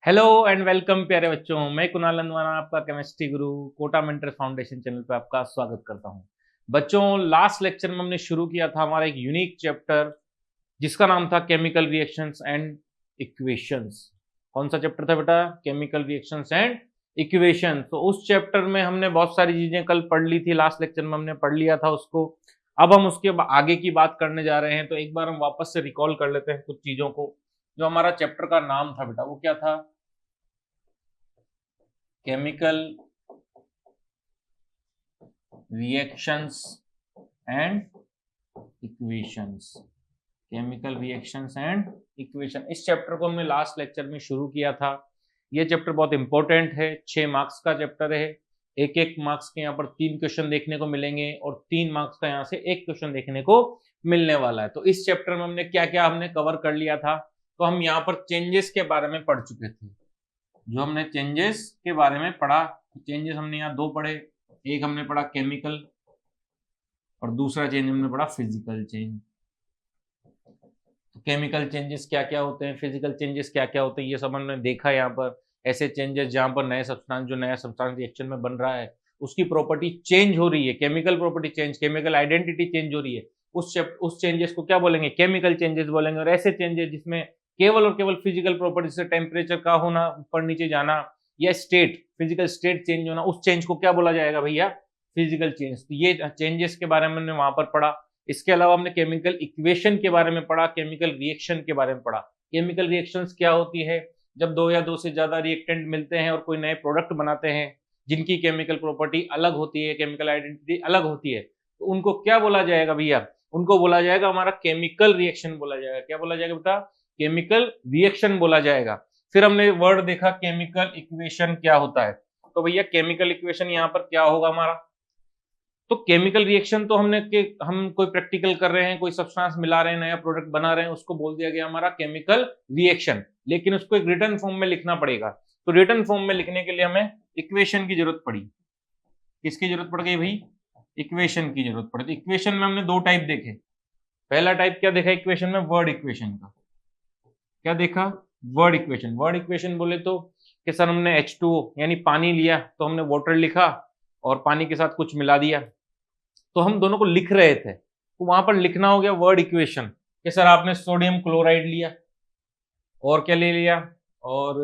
Hello and welcome प्यारे बच्चों। मैं कुणाल नंदवाना, आपका केमिस्ट्री गुरु कोटा मेंटर फाउंडेशन चैनल पे आपका स्वागत करता हूं। बच्चों, लास्ट लेक्चर में हमने शुरू किया था हमारा एक यूनिक चैप्टर जिसका नाम था केमिकल रिएक्शंस एंड इक्वेशंस। कौन सा चैप्टर था बेटा? Chemical reactions and equation. तो उस चैप्टर में हमने बहुत सारी चीजें कल पढ़ ली थी, लास्ट लेक्चर में हमने पढ़ लिया था उसको। अब हम उसके आगे की बात करने जा रहे हैं, तो एक बार हम वापस से रिकॉल कर लेते हैं कुछ चीजों को। जो हमारा चैप्टर का नाम था बेटा, वो क्या था? Chemical reactions and equations. Chemical reactions and equation, इस चैप्टर को हमने लास्ट लेक्चर में शुरू किया था। ये चैप्टर बहुत इंपॉर्टेंट है, 6 मार्क्स का चैप्टर है। एक एक मार्क्स के यहाँ पर 3 क्वेश्चन देखने को मिलेंगे और 3 मार्क्स का यहाँ से एक क्वेश्चन देखने को मिलने वाला है। तो इस चैप्टर में हमने क्या क्या हमने कवर कर लिया था? तो हम यहाँ पर चेंजेस के बारे में पढ़ चुके थे। जो हमने चेंजेस के बारे में पढ़ा, चेंजेस हमने यहाँ 2 पढ़े। एक हमने पढ़ा केमिकल और दूसरा चेंज हमने पढ़ा फिजिकल चेंज। तो केमिकल चेंजेस क्या क्या होते हैं, फिजिकल चेंजेस क्या क्या होते हैं, ये सब हमने देखा। यहाँ पर ऐसे चेंजेस जहाँ पर नए सब्सटेंस, जो नया सब्सटेंस रिएक्शन में बन रहा है उसकी प्रॉपर्टी चेंज हो रही है, chemical property change, chemical identity change हो रही है, उस चेंजेस को क्या बोलेंगे? केमिकल चेंजेस बोलेंगे। और ऐसे चेंजेस जिसमें केवल और केवल फिजिकल प्रॉपर्टी से टेम्परेचर का होना, ऊपर नीचे जाना, या स्टेट, फिजिकल स्टेट चेंज होना, उस चेंज को क्या बोला जाएगा भैया? Physical change. तो ये चेंजेस के बारे में हमने वहां पर पढ़ा। इसके अलावा हमने केमिकल इक्वेशन के बारे में पढ़ा, केमिकल रिएक्शन के बारे में पढ़ा। केमिकल रिएक्शंस क्या होती है? जब 2 या 2 से ज्यादा रिएक्टेंट मिलते हैं और कोई नए प्रोडक्ट बनाते हैं जिनकी केमिकल प्रॉपर्टी अलग होती है, केमिकल आइडेंटिटी अलग होती है, तो उनको क्या बोला जाएगा भैया? उनको बोला जाएगा हमारा केमिकल रिएक्शन बोला जाएगा। क्या बोला जाएगा बेटा? केमिकल रिएक्शन बोला जाएगा। फिर हमने वर्ड देखा केमिकल इक्वेशन क्या होता है। तो भैया केमिकल इक्वेशन यहाँ पर क्या होगा हमारा? तो केमिकल रिएक्शन तो हम कोई प्रैक्टिकल कर रहे हैं, कोई सब्सटेंस मिला रहे हैं, नया प्रोडक्ट बना रहे हैं, उसको बोल दिया गया हमारा केमिकल रिएक्शन। लेकिन उसको एक रिटन फॉर्म में लिखना पड़ेगा। तो रिटन फॉर्म में लिखने के लिए हमें इक्वेशन की जरूरत पड़ी। किसकी जरूरत पड़ गई भाई? इक्वेशन की जरूरत पड़ी। तो इक्वेशन में हमने 2 टाइप देखे। पहला टाइप क्या देखा इक्वेशन में? वर्ड इक्वेशन का। क्या देखा? Word equation. वर्ड इक्वेशन बोले तो कि सर हमने H2O यानी पानी लिया, तो हमने वाटर लिखा और पानी के साथ कुछ मिला दिया, तो हम दोनों को लिख रहे थे, तो वहां पर लिखना हो गया वर्ड इक्वेशन। कि सर आपने सोडियम क्लोराइड लिया और क्या ले लिया, और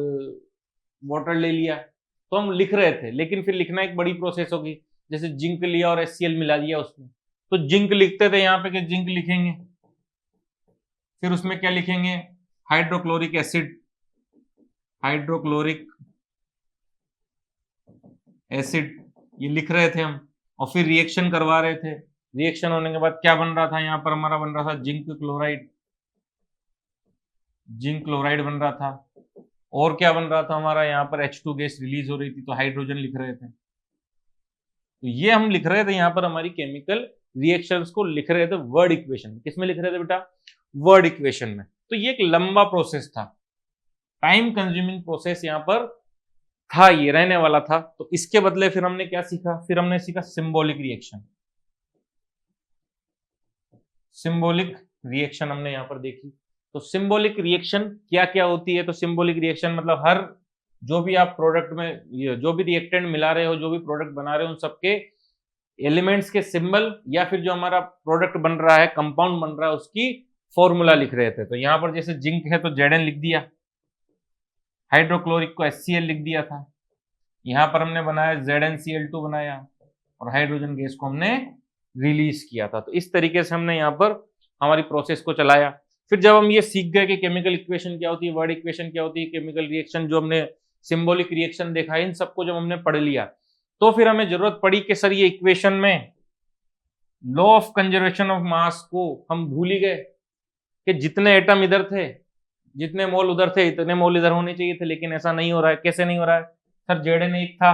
वाटर ले लिया, तो हम लिख रहे थे। लेकिन फिर लिखना एक बड़ी प्रोसेस होगी। जैसे जिंक लिया और HCl मिला दिया उसमें, तो जिंक लिखते थे यहाँ पे कि जिंक लिखेंगे, फिर उसमें क्या लिखेंगे? हाइड्रोक्लोरिक एसिड, हाइड्रोक्लोरिक एसिड, ये लिख रहे थे हम। और फिर रिएक्शन करवा रहे थे। रिएक्शन होने के बाद क्या बन रहा था? यहाँ पर हमारा बन रहा था जिंक क्लोराइड, जिंक क्लोराइड बन रहा था। और क्या बन रहा था हमारा? यहाँ पर H2 गैस रिलीज हो रही थी, तो हाइड्रोजन लिख रहे थे। तो ये हम लिख रहे थे यहाँ पर हमारी केमिकल रिएक्शंस को लिख रहे थे वर्ड इक्वेशन। किसमें लिख रहे थे बेटा? वर्ड इक्वेशन में। तो ये एक लंबा प्रोसेस था, टाइम कंज्यूमिंग प्रोसेस यहाँ पर था, ये रहने वाला था। तो इसके बदले फिर हमने क्या सीखा? फिर हमने सीखा सिंबॉलिक रिएक्शन। सिंबॉलिक रिएक्शन हमने यहाँ पर देखी। तो सिंबॉलिक रिएक्शन क्या क्या होती है? तो सिंबॉलिक रिएक्शन मतलब हर जो भी आप प्रोडक्ट में, जो भी रिएक्टेंट मिला रहे हो, जो भी प्रोडक्ट बना रहे हो, उन सबके एलिमेंट्स के सिंबल, या फिर जो हमारा प्रोडक्ट बन रहा है, कंपाउंड बन रहा है, उसकी फॉर्मूला लिख रहे थे। तो यहाँ पर जैसे जिंक है तो Zn लिख दिया, हाइड्रोक्लोरिक को HCl लिख दिया था, यहाँ पर हमने बनाया ZnCl2 बनाया, और हाइड्रोजन गैस को हमने रिलीज किया था। तो इस तरीके से हमने यहाँ पर हमारी प्रोसेस को चलाया। फिर जब हम ये सीख गए कि केमिकल इक्वेशन क्या होती है, वर्ड इक्वेशन क्या होती है, केमिकल रिएक्शन, जो हमने सिंबॉलिक रिएक्शन देखा है, इन सबको जब हमने पढ़ लिया, तो फिर हमें जरूरत पड़ी कि सर ये इक्वेशन में law of conservation of mass को हम भूल ही गए कि जितने एटम इधर थे, जितने मोल उधर थे, इतने मोल इधर होने चाहिए थे। लेकिन ऐसा नहीं हो रहा है। कैसे नहीं हो रहा है? सर Zn 1 था,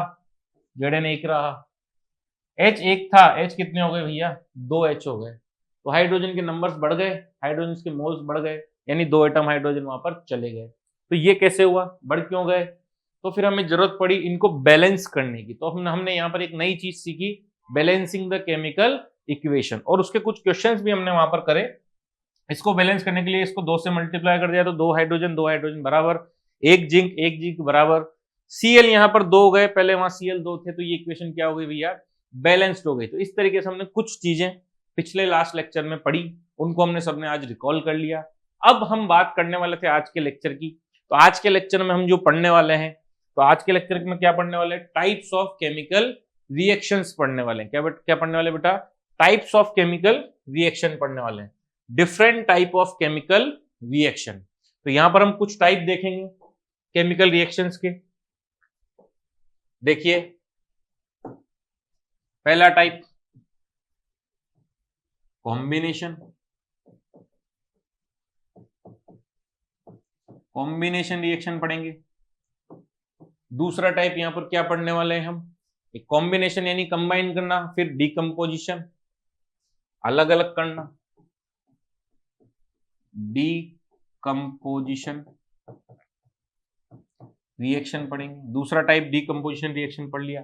Zn 1 रहा, H 1 था, H कितने हो गए भैया? 2 H हो गए। तो हाइड्रोजन के नंबर्स बढ़ गए, हाइड्रोजन के मोल्स बढ़ गए, यानी 2 एटम हाइड्रोजन वहां पर चले गए। तो ये कैसे हुआ? बढ़ क्यों गए? तो फिर हमें जरूरत पड़ी इनको बैलेंस करने की। तो हमने यहाँ पर एक नई चीज सीखी, बैलेंसिंग द केमिकल इक्वेशन, और उसके कुछ क्वेश्चंस भी हमने वहां पर करे। इसको बैलेंस करने के लिए इसको 2 से मल्टीप्लाई कर दिया, तो 2 हाइड्रोजन बराबर एक जिंक बराबर Cl, यहाँ पर 2 गए, पहले वहां Cl 2 थे, तो ये इक्वेशन क्या हो गई भैया, बैलेंस्ड हो गई। तो इस तरीके से हमने कुछ चीजें पिछले लास्ट लेक्चर में पढ़ी, उनको हमने सबने आज रिकॉल कर लिया। अब हम बात करने वाले थे आज के लेक्चर की। तो आज के लेक्चर में हम जो पढ़ने वाले हैं, तो आज के लेक्चर में क्या पढ़ने वाले हैं, टाइप्स ऑफ केमिकल रिएक्शंस पढ़ने वाले हैं। क्या पढ़ने वाले बेटा, टाइप्स ऑफ केमिकल रिएक्शन पढ़ने वाले हैं, different type of chemical reaction. तो यहां पर हम कुछ टाइप देखेंगे केमिकल रिएक्शंस के। देखिए पहला टाइप कॉम्बिनेशन रिएक्शन पढ़ेंगे। दूसरा टाइप यहां पर क्या पढ़ने वाले हैं हम, एक कॉम्बिनेशन यानी कंबाइन करना, फिर डिकम्पोजिशन अलग अलग करना, डिकम्पोजिशन रिएक्शन पढ़ेंगे। दूसरा टाइप डिकम्पोजिशन रिएक्शन पढ़ लिया।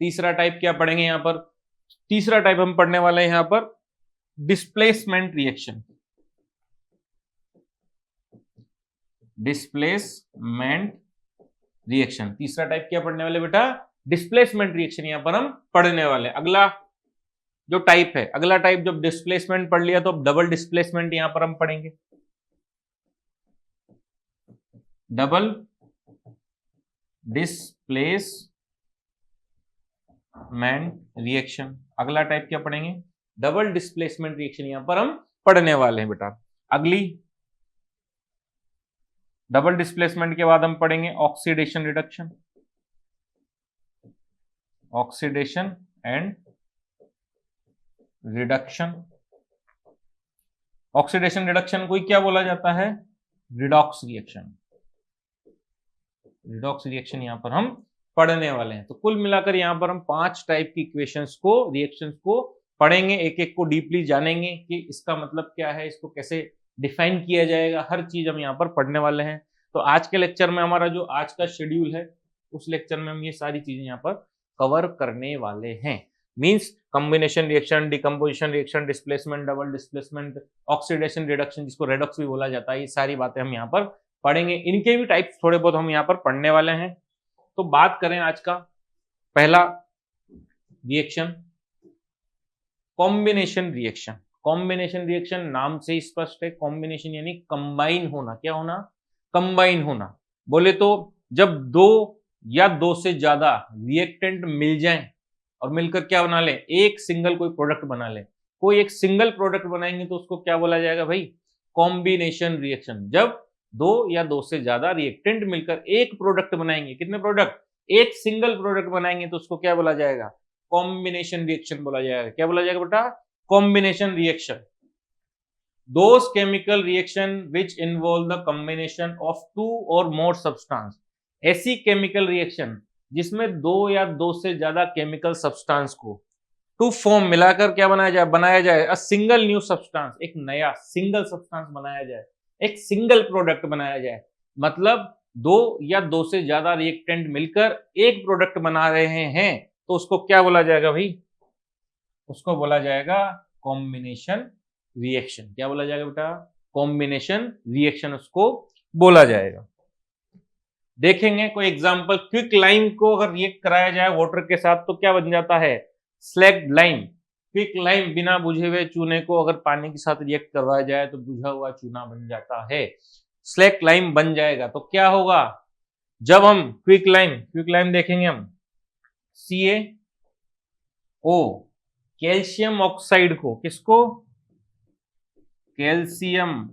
तीसरा टाइप क्या पढ़ेंगे यहां पर, तीसरा टाइप हम पढ़ने वाले हैं यहां पर डिस्प्लेसमेंट रिएक्शन। डिस्प्लेसमेंट रिएक्शन तीसरा टाइप क्या पढ़ने वाले बेटा, डिस्प्लेसमेंट रिएक्शन यहां पर हम पढ़ने वाले। अगला जो टाइप है, अगला टाइप जब डिस्प्लेसमेंट पढ़ लिया तो डबल डिस्प्लेसमेंट यहां पर हम पढ़ेंगे, डबल डिस्प्लेसमेंट रिएक्शन। अगला टाइप क्या पढ़ेंगे, डबल डिस्प्लेसमेंट रिएक्शन यहां पर हम पढ़ने वाले हैं बेटा। अगली डबल डिस्प्लेसमेंट के बाद हम पढ़ेंगे oxidation reduction, oxidation and reduction. Oxidation reduction को क्या बोला जाता है, रिडॉक्स रिएक्शन। रिडॉक्स रिएक्शन यहां पर हम पढ़ने वाले हैं। तो कुल मिलाकर यहां पर हम 5 टाइप की इक्वेशंस को, रिएक्शंस को पढ़ेंगे, एक एक को डीपली जानेंगे कि इसका मतलब क्या है, इसको कैसे डिफाइन किया जाएगा, हर चीज हम यहाँ पर पढ़ने वाले हैं। तो आज के लेक्चर में हमारा जो आज का शेड्यूल है, उस लेक्चर में हम ये सारी चीजें यहाँ पर कवर करने वाले हैं। Means combination reaction, decomposition reaction, displacement, double displacement, oxidation reduction जिसको रेडॉक्स भी बोला जाता है, ये सारी बातें हम यहाँ पर पढ़ेंगे। इनके भी टाइप्स थोड़े बहुत हम यहाँ पर पढ़ने वाले हैं। तो बात करें आज का पहला reaction, combination reaction. Combination reaction नाम से ही स्पष्ट है, कॉम्बिनेशन यानी कंबाइन होना। क्या होना, कंबाइन होना। बोले तो जब 2 या 2 से ज्यादा रिएक्टेंट मिल जाएं और मिलकर क्या बना ले, एक सिंगल कोई प्रोडक्ट बना ले। कोई एक सिंगल प्रोडक्ट बनाएंगे तो उसको क्या बोला जाएगा भाई, कॉम्बिनेशन रिएक्शन। जब 2 या 2 से ज्यादा रिएक्टेंट मिलकर एक प्रोडक्ट बनाएंगे, कितने प्रोडक्ट, एक सिंगल प्रोडक्ट बनाएंगे, तो उसको क्या बोला जाएगा, कॉम्बिनेशन रिएक्शन बोला जाएगा। क्या बोला जाएगा बेटा, combination reaction. Those chemical reaction which involve the combination of 2 or more substance, ऐसी केमिकल रिएक्शन जिसमें 2 या 2 से ज्यादा केमिकल सब्सटेंस को टू फॉर्म मिलाकर क्या बनाया जाए अ सिंगल न्यू सब्सटेंस, एक नया सिंगल सब्सटेंस बनाया जाए, एक सिंगल प्रोडक्ट बनाया जाए। मतलब 2 या 2 से ज्यादा रिएक्टेंट मिलकर एक प्रोडक्ट बना रहे हैं, तो उसको क्या बोला जाएगा भाई, उसको बोला जाएगा कॉम्बिनेशन रिएक्शन। क्या बोला जाएगा बेटा, कॉम्बिनेशन रिएक्शन उसको बोला जाएगा। देखेंगे कोई एग्जांपल, क्विक लाइम को अगर रिएक्ट कराया जाए वाटर के साथ तो क्या बन जाता है, स्लैग्ड लाइम। क्विक लाइम बिना बुझे हुए चूने को अगर पानी के साथ रिएक्ट करवाया जाए तो बुझा हुआ चूना बन जाता है, स्लैग्ड लाइम बन जाएगा। तो क्या होगा, जब हम क्विक लाइम देखेंगे हम CaO, कैल्शियम ऑक्साइड को, किसको, कैल्शियम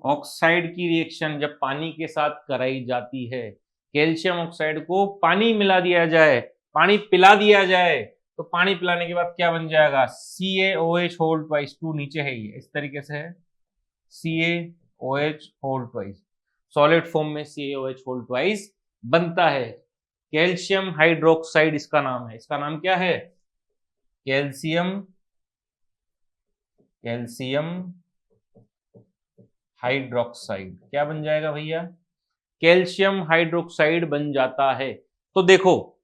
ऑक्साइड की रिएक्शन जब पानी के साथ कराई जाती है, कैल्शियम ऑक्साइड को पानी मिला दिया जाए, पानी पिला दिया जाए, तो पानी पिलाने के बाद क्या बन जाएगा, CaOH होल ट्वाइस, 2 नीचे है ये, इस तरीके से है CaOH whole twice, solid form में CaOH होल ट्वाइस बनता है। कैल्शियम हाइड्रोक्साइड इसका नाम है, इसका नाम क्या है, कैल्शियम हाइड्रोक्साइड। क्या बन जाएगा भैया, कैल्शियम हाइड्रोक्साइड बन जाता है। तो देखो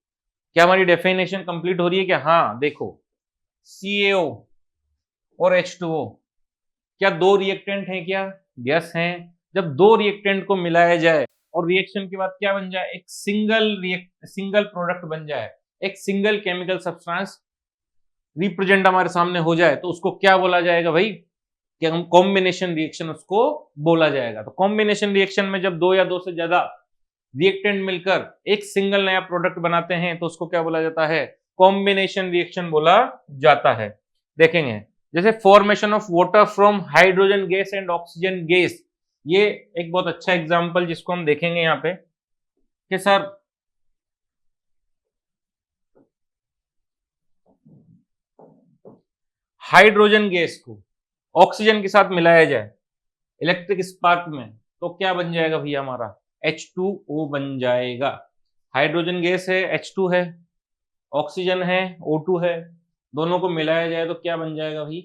क्या हमारी डेफिनेशन कंप्लीट हो रही है क्या, हाँ देखो CaO और H2O क्या 2 रिएक्टेंट हैं क्या, यस हैं। जब दो रिएक्टेंट को मिलाया जाए और रिएक्शन के बाद क्या बन जाए, एक सिंगल प्रोडक्ट बन जाए, एक सिंगल केमिकल सब्सटेंस रिप्रेजेंट हमारे सामने हो जाए, तो उसको क्या बोला जाएगा भाई, कि हम कॉम्बिनेशन रिएक्शन उसको बोला जाएगा। तो कॉम्बिनेशन रिएक्शन में जब दो या दो से ज्यादा रिएक्टेंट मिलकर एक सिंगल नया प्रोडक्ट बनाते हैं तो उसको क्या बोला जाता है, कॉम्बिनेशन रिएक्शन बोला जाता है। देखेंगे जैसे formation of water from hydrogen gas and oxygen gas, ये एक बहुत अच्छा एग्जांपल जिसको हम देखेंगे यहाँ पे कि सर हाइड्रोजन गैस को ऑक्सीजन के साथ मिलाया जाए इलेक्ट्रिक स्पार्क में तो क्या बन जाएगा भैया, हमारा H2O बन जाएगा। हाइड्रोजन गैस है, H2 है, ऑक्सीजन है, O2 है, दोनों को मिलाया जाए तो क्या बन जाएगा भाई,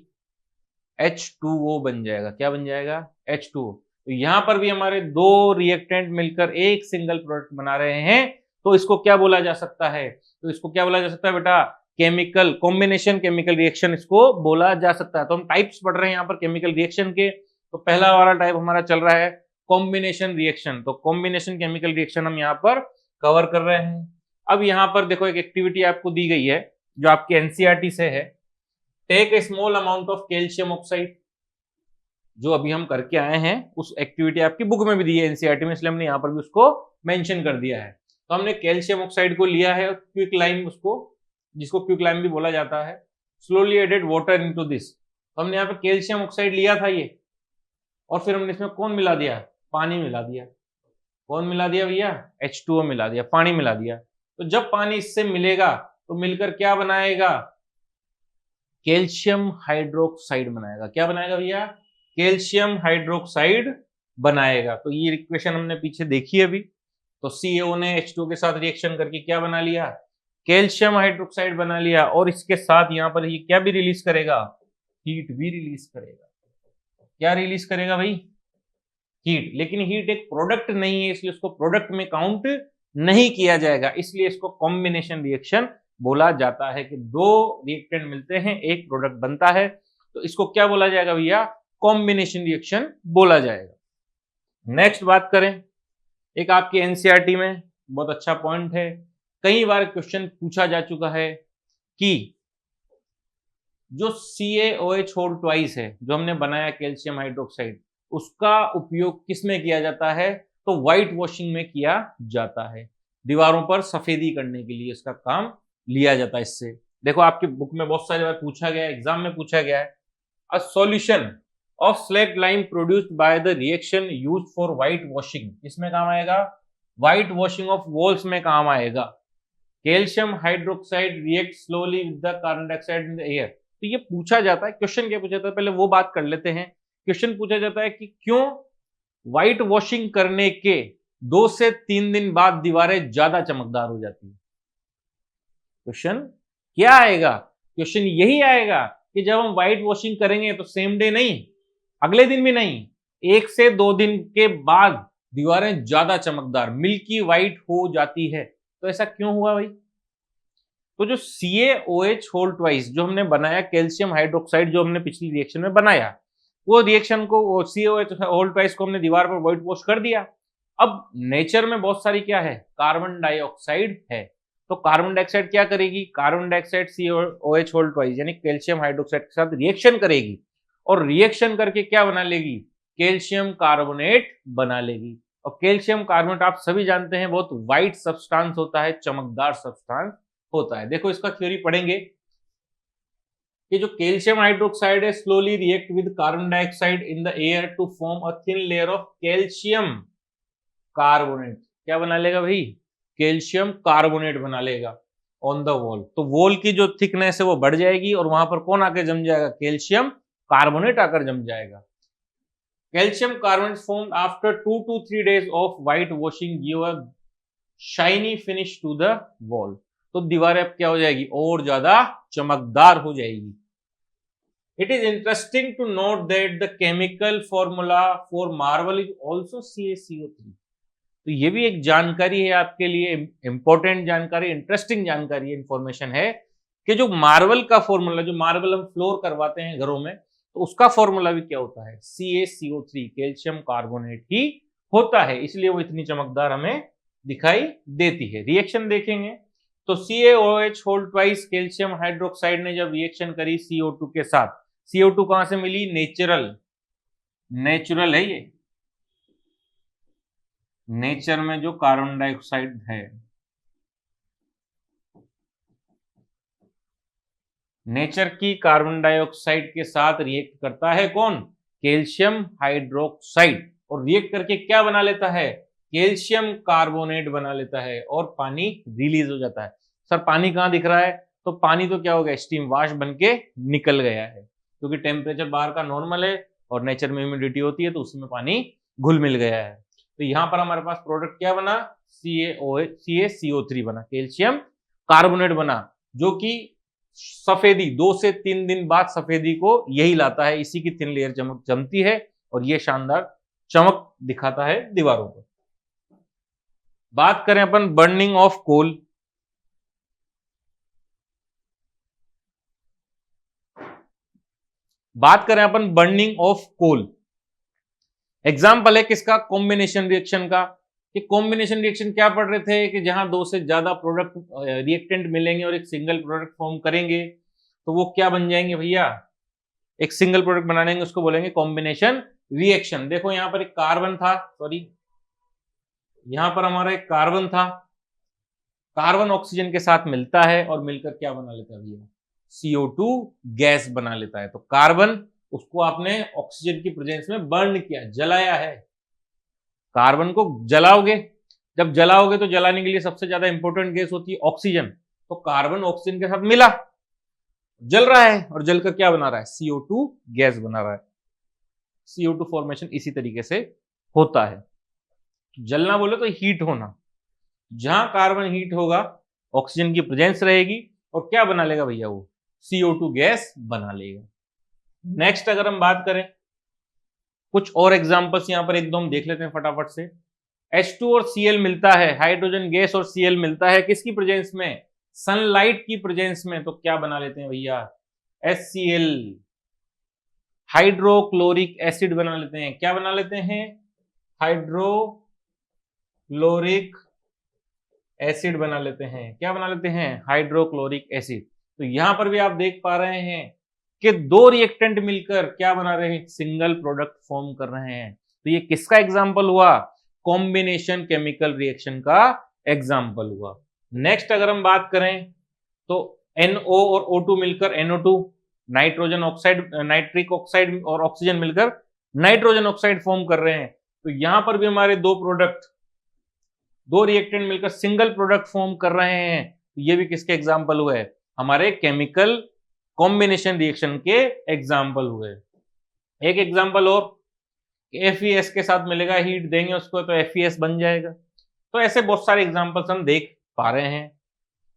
H2O बन जाएगा। क्या बन जाएगा, H2O। तो यहां पर भी हमारे दो रिएक्टेंट मिलकर एक सिंगल प्रोडक्ट बना रहे हैं तो इसको क्या बोला जा सकता है, तो इसको क्या बोला जा सकता है बेटा, केमिकल कॉम्बिनेशन केमिकल रिएक्शन इसको बोला जा सकता है। तो हम टाइप्स पढ़ रहे हैं यहाँ पर केमिकल रिएक्शन के, तो पहला वाला टाइप हमारा चल रहा है कॉम्बिनेशन रिएक्शन। तो कॉम्बिनेशन केमिकल रिएक्शन हम यहाँ पर कवर कर रहे हैं। अब यहाँ पर देखो एक एक्टिविटी आपको दी गई है जो आपके एनसीईआरटी से है, take a small amount of calcium oxide, जो अभी हम करके आए हैं उस एक्टिविटी आपकी बुक में भी दी है एनसीईआरटी में, इसलिए हमने यहाँ पर भी उसको मेंशन कर दिया है। तो हमने कैल्शियम ऑक्साइड को लिया है, क्विक लाइम उसको, जिसको क्विक लाइम भी बोला जाता है, slowly added water into this. तो हमने यहाँ पे कैल्शियम ऑक्साइड लिया था ये, और फिर हमने इसमें कौन मिला दिया, पानी मिला दिया। कौन मिला दिया भैया, H2O मिला दिया, पानी मिला दिया। तो जब पानी इससे मिलेगा तो मिलकर क्या बनाएगा, कैल्शियम हाइड्रोक्साइड बनाएगा। क्या बनाएगा भैया, कैल्शियम हाइड्रोक्साइड बनाएगा। तो ये इक्वेशन हमने पीछे देखी है अभी। तो CaO ने H2O के साथ रिएक्शन करके क्या बना लिया, कैल्शियम हाइड्रोक्साइड बना लिया, और इसके साथ यहाँ पर ये क्या भी रिलीज करेगा, हीट भी रिलीज करेगा। क्या रिलीज करेगा भाई, हीट। लेकिन हीट एक प्रोडक्ट नहीं है, इसलिए उसको प्रोडक्ट में काउंट नहीं किया जाएगा, इसलिए इसको कॉम्बिनेशन रिएक्शन बोला जाता है कि दो रिएक्टेंट मिलते हैं एक प्रोडक्ट बनता है, तो इसको क्या बोला जाएगा भैया, कॉम्बिनेशन रिएक्शन बोला जाएगा। नेक्स्ट बात करें, एक आपके एनसीईआरटी में बहुत अच्छा पॉइंट है, कई बार क्वेश्चन पूछा जा चुका है कि जो CaOH होल ट्वाइस है जो हमने बनाया कैल्शियम हाइड्रोक्साइड, उसका उपयोग किसमें किया जाता है, तो व्हाइट वॉशिंग में किया जाता है। दीवारों पर सफेदी करने के लिए इसका काम लिया जाता है। इससे देखो आपकी बुक में बहुत सारी बार पूछा गया है, एग्जाम में पूछा गया है, a solution of slaked lime produced by the reaction used for white washing, इसमें काम आएगा, व्हाइट वॉशिंग ऑफ वॉल्स में काम आएगा। Calcium hydroxide react slowly with the carbon dioxide in the air. तो ये पूछा जाता है, क्वेश्चन क्या पूछा जाता है, पहले वो बात कर लेते हैं। क्वेश्चन पूछा जाता है कि क्यों व्हाइट वॉशिंग करने के 2 से 3 दिन बाद दीवारें ज्यादा चमकदार हो जाती है। क्वेश्चन क्या आएगा, क्वेश्चन यही आएगा कि जब हम व्हाइट वॉशिंग करेंगे तो सेम डे नहीं, अगले दिन भी नहीं, 1 से 2 दिन के बाद दीवारें ज्यादा चमकदार मिल्की व्हाइट हो जाती है। तो ऐसा क्यों हुआ भाई, तो जो CaOH होल ट्वाइस जो हमने बनाया कैल्शियम हाइड्रोक्साइड जो हमने पिछली रिएक्शन में बनाया, वो रिएक्शन को CaOH होल ट्वाइस को हमने दीवार पर व्हाइट वॉश कर दिया। अब नेचर में बहुत सारी क्या है, कार्बन डाइऑक्साइड है, तो कार्बन डाइऑक्साइड क्या करेगी, carbon dioxide CaOH whole twice यानी कैल्शियम हाइड्रोक्साइड के साथ रिएक्शन करेगी, और रिएक्शन करके क्या बना लेगी, कैल्शियम कार्बोनेट बना लेगी। और कैल्शियम कार्बोनेट आप सभी जानते हैं बहुत व्हाइट सब्सटेंस होता है, चमकदार सब्सटेंस होता है। देखो इसका थ्योरी पढ़ेंगे कि जो कैल्शियम हाइड्रोक्साइड है slowly react with carbon dioxide in the air to form a thin layer of calcium carbonate. क्या बना लेगा भाई, कैल्शियम कार्बोनेट बना लेगा ऑन द वॉल। तो वॉल की जो थिकनेस है वो बढ़ जाएगी और वहां पर कौन आकर जम जाएगा, कैल्शियम कार्बोनेट आकर जम जाएगा। Calcium carbonate formed after 2 to 3 days of whitewashing give a shiny finish to the wall. तो दीवारें अब क्या हो जाएगी, और ज्यादा चमकदार हो जाएगी। It is interesting to note that the chemical formula for marble is also CaCO3। तो ये भी एक जानकारी है आपके लिए, इंपॉर्टेंट जानकारी, इंटरेस्टिंग जानकारी, इंफॉर्मेशन है कि जो मार्बल का फॉर्मूला, जो मार्बल हम फ्लोर करवाते हैं घरों में, तो उसका फॉर्मूला भी क्या होता है, CaCO3, कैल्शियम कार्बोनेट ही होता है, इसलिए वो इतनी चमकदार हमें दिखाई देती है। रिएक्शन देखेंगे तो CaOH whole twice calcium hydroxide ने जब रिएक्शन करी CO2 के साथ, CO2 कहां से मिली, नेचुरल है, ये नेचर में जो कार्बन डाइऑक्साइड है, नेचर की कार्बन डाइऑक्साइड के साथ रिएक्ट करता है कौन, कैल्शियम हाइड्रोक्साइड, और रिएक्ट करके क्या बना लेता है, कैल्शियम कार्बोनेट बना लेता है और पानी रिलीज हो जाता है। सर पानी कहां दिख रहा है, तो पानी तो क्या हो गया, स्टीम वाष्प बनके निकल गया है, क्योंकि टेम्परेचर बाहर का नॉर्मल है और नेचर में ह्यूमिडिटी होती है तो उसमें पानी घुल मिल गया है। तो यहां पर हमारे पास प्रोडक्ट क्या बना, CaCO3 बना, कैल्शियम कार्बोनेट बना, जो कि सफेदी 2 से 3 दिन बाद सफेदी को यही लाता है, इसी की थिन लेयर जमती है और ये शानदार चमक दिखाता है दीवारों पर। बात करें अपन बर्निंग ऑफ कोल, बात करें अपन बर्निंग ऑफ कोल, एग्जाम्पल है किसका, कॉम्बिनेशन रिएक्शन का। कि कॉम्बिनेशन रिएक्शन क्या पढ़ रहे थे कि जहां 2 से ज्यादा प्रोडक्ट रिएक्टेंट मिलेंगे और एक सिंगल प्रोडक्ट फॉर्म करेंगे तो वो क्या बन जाएंगे भैया, एक सिंगल प्रोडक्ट बना लेंगे, उसको बोलेंगे कॉम्बिनेशन रिएक्शन। देखो यहां पर एक कार्बन था, सॉरी यहां पर हमारा एक कार्बन था, कार्बन ऑक्सीजन के साथ मिलता है और मिलकर क्या बना लेता है भैया, CO2 गैस बना लेता है। तो कार्बन, उसको आपने ऑक्सीजन की प्रेजेंस में बर्न किया, जलाया है, कार्बन को जलाओगे, जब जलाओगे तो जलाने के लिए सबसे ज्यादा इंपॉर्टेंट गैस होती है ऑक्सीजन, तो कार्बन ऑक्सीजन के साथ मिला, जल रहा है और जलकर क्या बना रहा है, CO2 गैस बना रहा है। CO2 फॉर्मेशन इसी तरीके से होता है। जलना बोले तो हीट होना, जहां कार्बन हीट होगा ऑक्सीजन की प्रेजेंस रहेगी और क्या बना लेगा भैया, वो CO2 गैस बना लेगा। नेक्स्ट अगर हम बात करें, कुछ और एग्जांपल्स यहां पर एकदम देख लेते हैं फटाफट से। H2 और Cl मिलता है, हाइड्रोजन गैस और Cl मिलता है किसकी प्रेजेंस में, सनलाइट की प्रेजेंस में, तो क्या बना लेते हैं भैया, HCl, हाइड्रोक्लोरिक एसिड बना लेते हैं। क्या बना लेते हैं, हाइड्रोक्लोरिक एसिड बना लेते हैं। क्या बना लेते हैं, हाइड्रोक्लोरिक एसिड। तो यहां पर भी आप देख पा रहे हैं कि 2 रिएक्टेंट मिलकर क्या बना रहे हैं, सिंगल प्रोडक्ट फॉर्म कर रहे हैं। तो ये किसका एग्जांपल हुआ, कॉम्बिनेशन केमिकल रिएक्शन का एग्जांपल हुआ। नेक्स्ट अगर हम बात करें तो NO और O2 मिलकर NO2, nitrogen oxide, nitric oxide और ऑक्सीजन मिलकर नाइट्रोजन ऑक्साइड फॉर्म कर रहे हैं। तो यहां पर भी हमारे 2 रिएक्टेंट मिलकर सिंगल प्रोडक्ट फॉर्म कर रहे हैं। ये भी किसके एग्जांपल हुए, हमारे केमिकल कॉम्बिनेशन रिएक्शन के एग्जाम्पल हुए। एक एग्जाम्पल और, FeS के साथ मिलेगा, हीट देंगे उसको तो FeS बन जाएगा। तो ऐसे बहुत सारे एग्जाम्पल्स हम देख पा रहे हैं।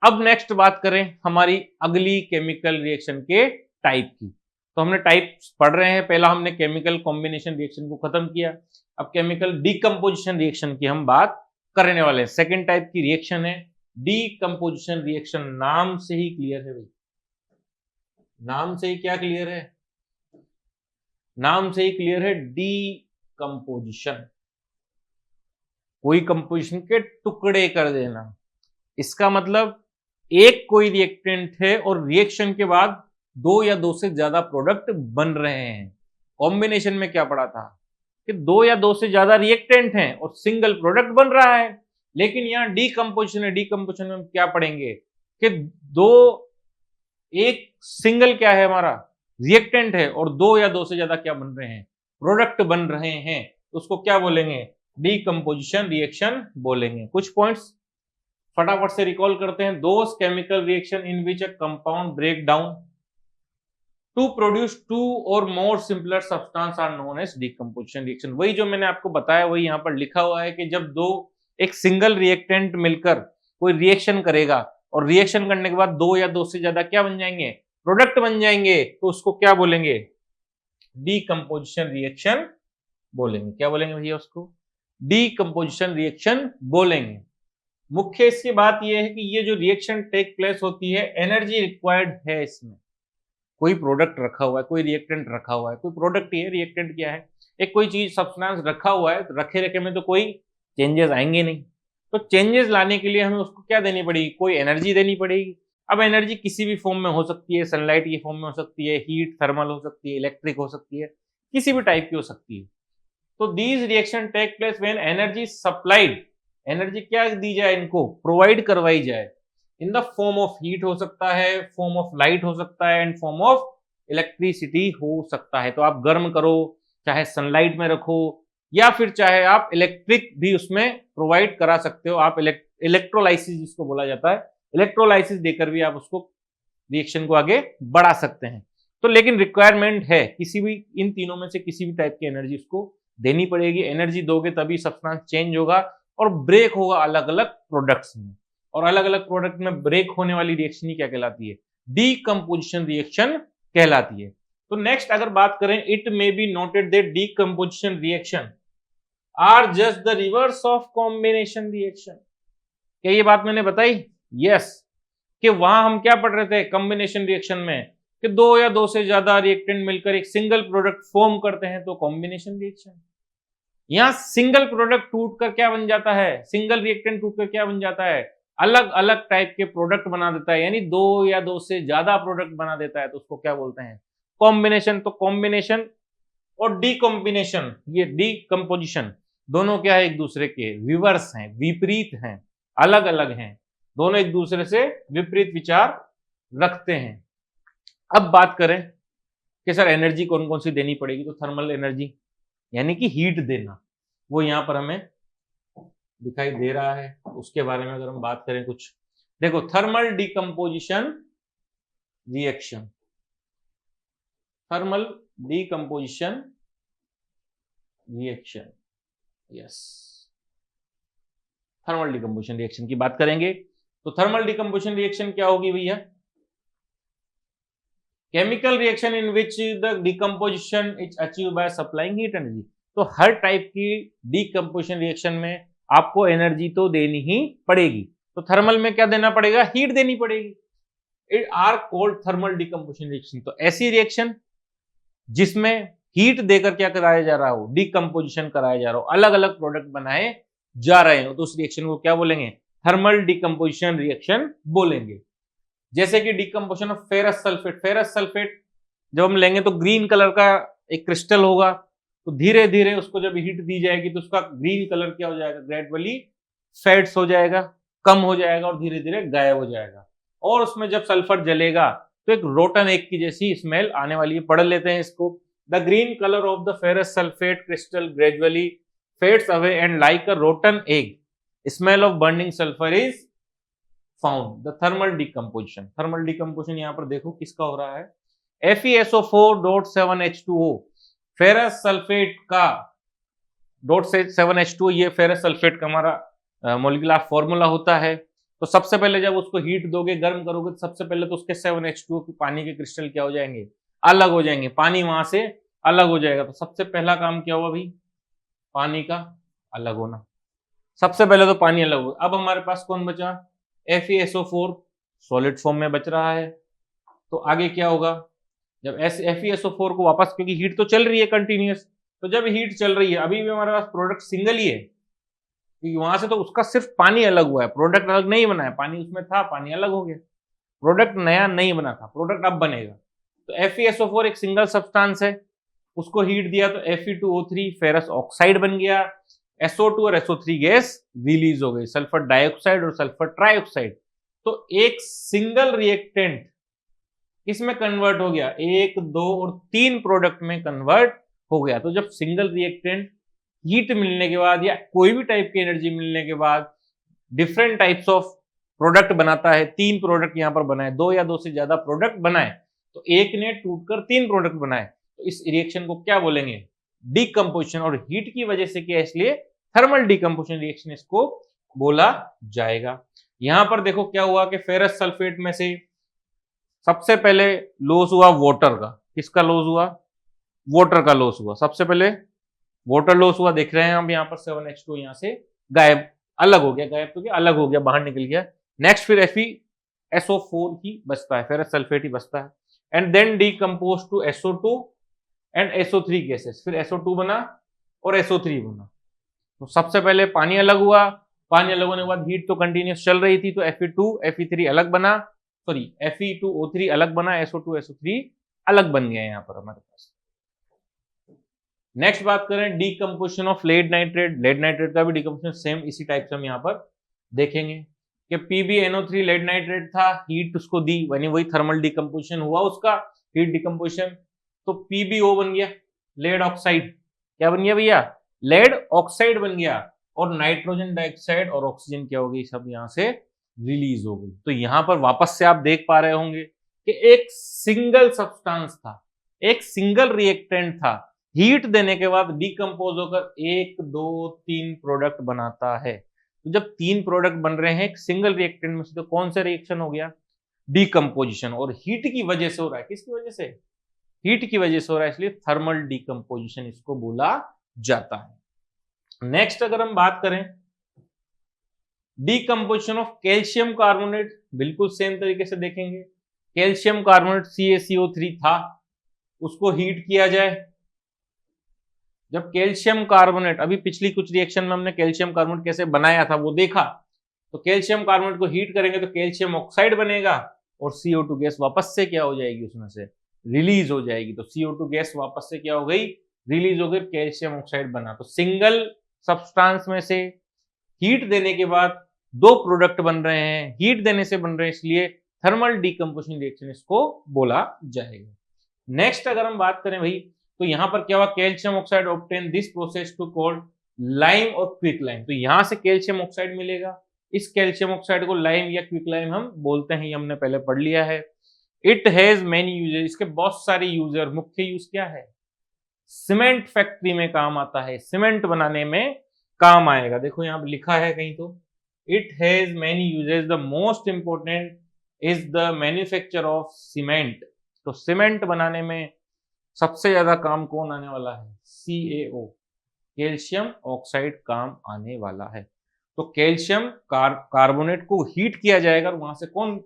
अब नेक्स्ट बात करें हमारी अगली केमिकल रिएक्शन के टाइप की। तो हमने टाइप्स पढ़ रहे हैं, पहला हमने केमिकल कॉम्बिनेशन रिएक्शन को खत्म किया, अब केमिकल डीकम्पोजिशन रिएक्शन की हम बात करने वाले हैं। सेकेंड टाइप की रिएक्शन है डीकम्पोजिशन रिएक्शन। नाम से ही क्लियर है भाई, नाम से ही क्या क्लियर है, नाम से ही क्लियर है, डीकम्पोजिशन, कोई कंपोजिशन के टुकड़े कर देना। इसका मतलब एक कोई रिएक्टेंट है और रिएक्शन के बाद 2 या 2 से ज्यादा प्रोडक्ट बन रहे हैं। कॉम्बिनेशन में क्या पढ़ा था कि 2 या 2 से ज्यादा रिएक्टेंट हैं और सिंगल प्रोडक्ट बन रहा है। लेकिन यहां डीकम्पोजिशन है, डीकम्पोजिशन में क्या पढ़ेंगे कि एक सिंगल क्या है हमारा रिएक्टेंट है और 2 या 2 से ज्यादा क्या बन रहे हैं, प्रोडक्ट बन रहे हैं, तो उसको क्या बोलेंगे, डीकम्पोजिशन रिएक्शन बोलेंगे। कुछ पॉइंट्स फटाफट से रिकॉल करते हैं। Those chemical reaction in which a compound break down to produce 2 और more simpler substance are known as decomposition reaction. वही जो मैंने आपको बताया वही यहाँ पर लिखा हुआ है कि जब एक सिंगल रिएक्टेंट मिलकर कोई रिएक्शन करेगा और रिएक्शन करने के बाद 2 या 2 से ज्यादा क्या बन जाएंगे, प्रोडक्ट बन जाएंगे, तो उसको क्या बोलेंगे, डीकम्पोजिशन रिएक्शन बोलेंगे। क्या बोलेंगे भैया, उसको डीकम्पोजिशन रिएक्शन बोलेंगे। मुख्य इसकी बात यह है कि ये जो रिएक्शन टेक प्लेस होती है, एनर्जी रिक्वायर्ड है इसमें, कोई प्रोडक्ट रखा हुआ है, कोई रिएक्टेंट रखा हुआ है, कोई प्रोडक्ट ही है, रिएक्टेंट क्या है, एक कोई चीज सब्सटेंस रखा हुआ है, तो रखे रखे में तो कोई चेंजेस आएंगे नहीं। तो चेंजेस लाने के लिए हमें उसको क्या देनी पड़ेगी, कोई एनर्जी देनी पड़ेगी। अब एनर्जी किसी भी फॉर्म में हो सकती है, सनलाइट की फॉर्म में हो सकती है, हीट थर्मल हो सकती है, इलेक्ट्रिक हो सकती है, किसी भी टाइप की हो सकती है। तो these reaction take place when energy supplied, energy क्या दी जाए, इनको प्रोवाइड करवाई जाए in the form of heat हो सकता है, फॉर्म ऑफ लाइट हो सकता है, एंड फॉर्म ऑफ इलेक्ट्रिसिटी हो सकता है। तो आप गर्म करो, चाहे सनलाइट में रखो, या फिर चाहे आप इलेक्ट्रिक भी उसमें प्रोवाइड करा सकते हो। आप इलेक्ट्रोलाइसिस जिसको बोला जाता है, इलेक्ट्रोलाइसिस देकर भी आप उसको रिएक्शन को आगे बढ़ा सकते हैं। तो लेकिन रिक्वायरमेंट है किसी भी इन तीनों में से किसी भी टाइप की एनर्जी उसको देनी पड़ेगी। एनर्जी दोगे तभी सब्सटेंस चेंज होगा और ब्रेक होगा अलग अलग प्रोडक्ट्स में। और अलग अलग प्रोडक्ट में ब्रेक होने वाली रिएक्शन ही क्या कहलाती है, डीकंपोजिशन रिएक्शन कहलाती है। तो नेक्स्ट अगर बात करें, it may be noted that decomposition reaction are just the reverse of combination reaction. क्या ये बात मैंने बताई? यस, कि वहां हम क्या पढ़ रहे थे कॉम्बिनेशन रिएक्शन में, कि दो या दो से ज्यादा रिएक्टेंट मिलकर एक सिंगल प्रोडक्ट फॉर्म करते हैं तो कॉम्बिनेशन रिएक्शन। यहां सिंगल प्रोडक्ट टूटकर क्या बन जाता है, सिंगल रिएक्टेंट टूटकर क्या बन जाता है, अलग अलग टाइप के प्रोडक्ट बना देता है, यानी दो या दो से ज्यादा प्रोडक्ट बना देता है, तो उसको क्या बोलते हैं, कॉम्बिनेशन। तो कॉम्बिनेशन और डीकॉम्बिनेशन, ये डीकंपोजिशन दोनों क्या है, एक दूसरे के रिवर्स हैं, विपरीत हैं, अलग अलग हैं, दोनों एक दूसरे से विपरीत विचार रखते हैं। अब बात करें कि सर एनर्जी कौन कौन सी देनी पड़ेगी, तो थर्मल एनर्जी यानी कि हीट देना, वो यहां पर हमें दिखाई दे रहा है। उसके बारे में अगर हम बात करें कुछ, देखो thermal decomposition reaction, thermal decomposition reaction, yes, thermal decomposition reaction की बात करेंगे तो थर्मल डीकंपोजिशन रिएक्शन क्या होगी भैया, chemical reaction in which the decomposition is achieve by supplying heat energy. तो हर टाइप की डीकंपोजिशन रिएक्शन में आपको एनर्जी तो देनी ही पड़ेगी। तो थर्मल में क्या देना पड़ेगा, हीट देनी पड़ेगी। It are called thermal decomposition reaction. तो ऐसी रिएक्शन जिसमें हीट देकर क्या कराया जा रहा हो, डीकंपोजिशन कराया जा रहा हो, अलग अलग प्रोडक्ट बनाए जा रहे हो, तो उस रिएक्शन को क्या बोलेंगे, थर्मल डीकंपोजिशन रिएक्शन बोलेंगे। जैसे कि decomposition of ferrous sulphate, ferrous sulphate जब हम लेंगे तो ग्रीन कलर का एक क्रिस्टल होगा, तो धीरे धीरे उसको जब हीट दी जाएगी तो उसका ग्रीन कलर क्या हो जाएगा, ग्रेजुअली फेड्स हो जाएगा, कम हो जाएगा और धीरे धीरे गायब हो जाएगा। और उसमें जब सल्फर जलेगा तो एक रोटन एग की जैसी स्मेल आने वाली है। पढ़ लेते हैं इसको। The green colour of the ferrous sulphate crystal gradually fades away and like a rotten egg smell of burning sulphur is found. The thermal decomposition, thermal decomposition यहां पर देखो किसका हो रहा है, FeSO4.7H2O, फेरस सल्फेट का .7H2O, ये ferrous sulphate का हमारा मॉलिक्यूलर फॉर्मूला होता है। तो सबसे पहले जब उसको हीट दोगे, गर्म करोगे, तो सबसे पहले तो उसके 7H2O के पानी के क्रिस्टल क्या हो जाएंगे, अलग हो जाएंगे, पानी वहां से अलग हो जाएगा। तो सबसे पहला काम क्या हुआ भाई, पानी का अलग होना, सबसे पहले तो पानी अलग हुआ। अब हमारे पास कौन बचा, FeSO4 सॉलिड फॉर्म में बच रहा है। तो आगे क्या होगा, जब FeSO4 को वापस, क्योंकि हीट तो चल रही है कंटिन्यूअस, तो जब हीट चल रही है, अभी भी हमारे पास प्रोडक्ट सिंगल ही है, क्योंकि वहां से तो उसका सिर्फ पानी अलग हुआ है, प्रोडक्ट अलग नहीं बना है, पानी उसमें था, पानी अलग हो गया, प्रोडक्ट नया नहीं बना था, प्रोडक्ट अब बनेगा। तो FeSO4 एक सिंगल सब्सटेंस है, उसको हीट दिया तो Fe2O3 फेरस ऑक्साइड बन गया, SO2 और SO3 गैस रिलीज हो गई, सल्फर डाइऑक्साइड और सल्फर ट्राइऑक्साइड। तो एक सिंगल रिएक्टेंट इसमें कन्वर्ट हो गया, 1, 2 और 3 प्रोडक्ट में कन्वर्ट हो गया। तो जब सिंगल रिएक्टेंट हीट मिलने के बाद या कोई भी टाइप की एनर्जी मिलने के बाद डिफरेंट टाइप्स ऑफ प्रोडक्ट बनाता है, 3 प्रोडक्ट यहां पर बनाए, 2 या 2 से ज्यादा प्रोडक्ट बनाए, तो एक ने टूटकर 3 प्रोडक्ट बनाए, तो इस रिएक्शन को क्या बोलेंगे, डीकंपोजिशन। और हीट की वजह से क्या, इसलिए थर्मल डीकंपोजिशन रिएक्शन इसको बोला जाएगा। यहां पर देखो क्या हुआ कि फेरस सल्फेट में से सबसे पहले लॉस हुआ वाटर का, किसका लॉस हुआ, वाटर का लॉस हुआ, सबसे पहले वाटर लॉस हुआ, देख रहे हैं हम यहाँ पर 7H2 यहां से गायब, अलग हो गया, गायब तो क्या, अलग हो गया, बाहर निकल गया। नेक्स्ट फिर FeSO4 ही बचता है, फेरस सल्फेट ही बचता है। And then decompose to SO2 and SO3 gases, फिर SO2 बना और SO3 बना। तो सबसे पहले पानी अलग हुआ, पानी अलग होने के बाद हीट तो कंटिन्यूस चल रही थी, तो Fe2 Fe3 अलग बना, सॉरी Fe2O3 अलग बना, SO2 SO3 अलग बन गए यहाँ पर हमारे पास। नेक्स्ट बात करें decomposition of lead nitrate. Lead nitrate का भी डीकम्पोजिशन सेम इसी टाइप से हम यहाँ पर देखेंगे कि PbNO3 लेड नाइट्रेट था, हीट उसको दी, यानी वही थर्मल डीकम्पोजिशन हुआ उसका, हीट डीकम्पोजिशन, तो PbO बन गया लेड ऑक्साइड। क्या बन गया भैया? लेड ऑक्साइड बन गया, और नाइट्रोजन डाइऑक्साइड और ऑक्सीजन क्या हो गई, सब यहां से रिलीज हो गई। तो यहां पर वापस से आप देख पा रहे होंगे कि एक सिंगल सब्सटेंस था, एक सिंगल रिएक्टेंट था, हीट देने के बाद डीकम्पोज होकर 1 2 3 प्रोडक्ट बनाता है। तो जब 3 प्रोडक्ट बन रहे हैं एक सिंगल रिएक्टेंट में से, तो कौन सा रिएक्शन हो गया? डीकम्पोजिशन, और हीट की वजह से हो रहा है। किसकी वजह से? हीट की वजह से हो रहा है, इसलिए थर्मल डीकम्पोजिशन इसको बोला जाता है। नेक्स्ट अगर हम बात करें डीकम्पोजिशन ऑफ कैल्शियम कार्बोनेट, बिल्कुल सेम तरीके से देखेंगे। कैल्शियम कार्बोनेट CaCO3 था, उसको हीट किया जाए। जब कैल्शियम कार्बोनेट, अभी पिछली कुछ रिएक्शन में हमने कैल्शियम कार्बोनेट कैसे बनाया था वो देखा, तो कैल्शियम कार्बोनेट को हीट करेंगे तो कैल्शियम ऑक्साइड बनेगा, और CO2 गैस वापस से क्या हो जाएगी, उसमें से रिलीज हो जाएगी। तो CO2 गैस वापस से क्या हो गई, रिलीज हो गई, कैल्शियम ऑक्साइड बना। तो सिंगल सब्सटेंस में से हीट देने के बाद 2 प्रोडक्ट बन रहे हैं, हीट देने से बन रहे हैं, इसलिए थर्मल डीकम्पोजिशन रिएक्शन इसको बोला जाएगा। नेक्स्ट अगर हम बात करें भाई, तो यहां पर क्या हुआ, calcium oxide obtain this process to called lime और क्विक लाइम। तो यहां से कैल्शियम ऑक्साइड मिलेगा, इस कैल्शियम ऑक्साइड को लाइम या क्विक लाइम हम बोलते हैं, ये हमने पहले पढ़ लिया है। इट हैज मेनी यूजेस, इसके बहुत सारे यूजर। मुख्य यूज क्या है? सीमेंट फैक्ट्री में काम आता है, सीमेंट बनाने में काम आएगा। देखो यहां पर लिखा है कहीं तो, it has many uses, the most important is the manufacture of cement. तो सीमेंट बनाने में सबसे ज्यादा काम कौन आने वाला है? CaO, कैल्शियम ऑक्साइड काम आने वाला है। तो कैल्शियम कार्बोनेट को हीट किया जाएगा और वहां से कौन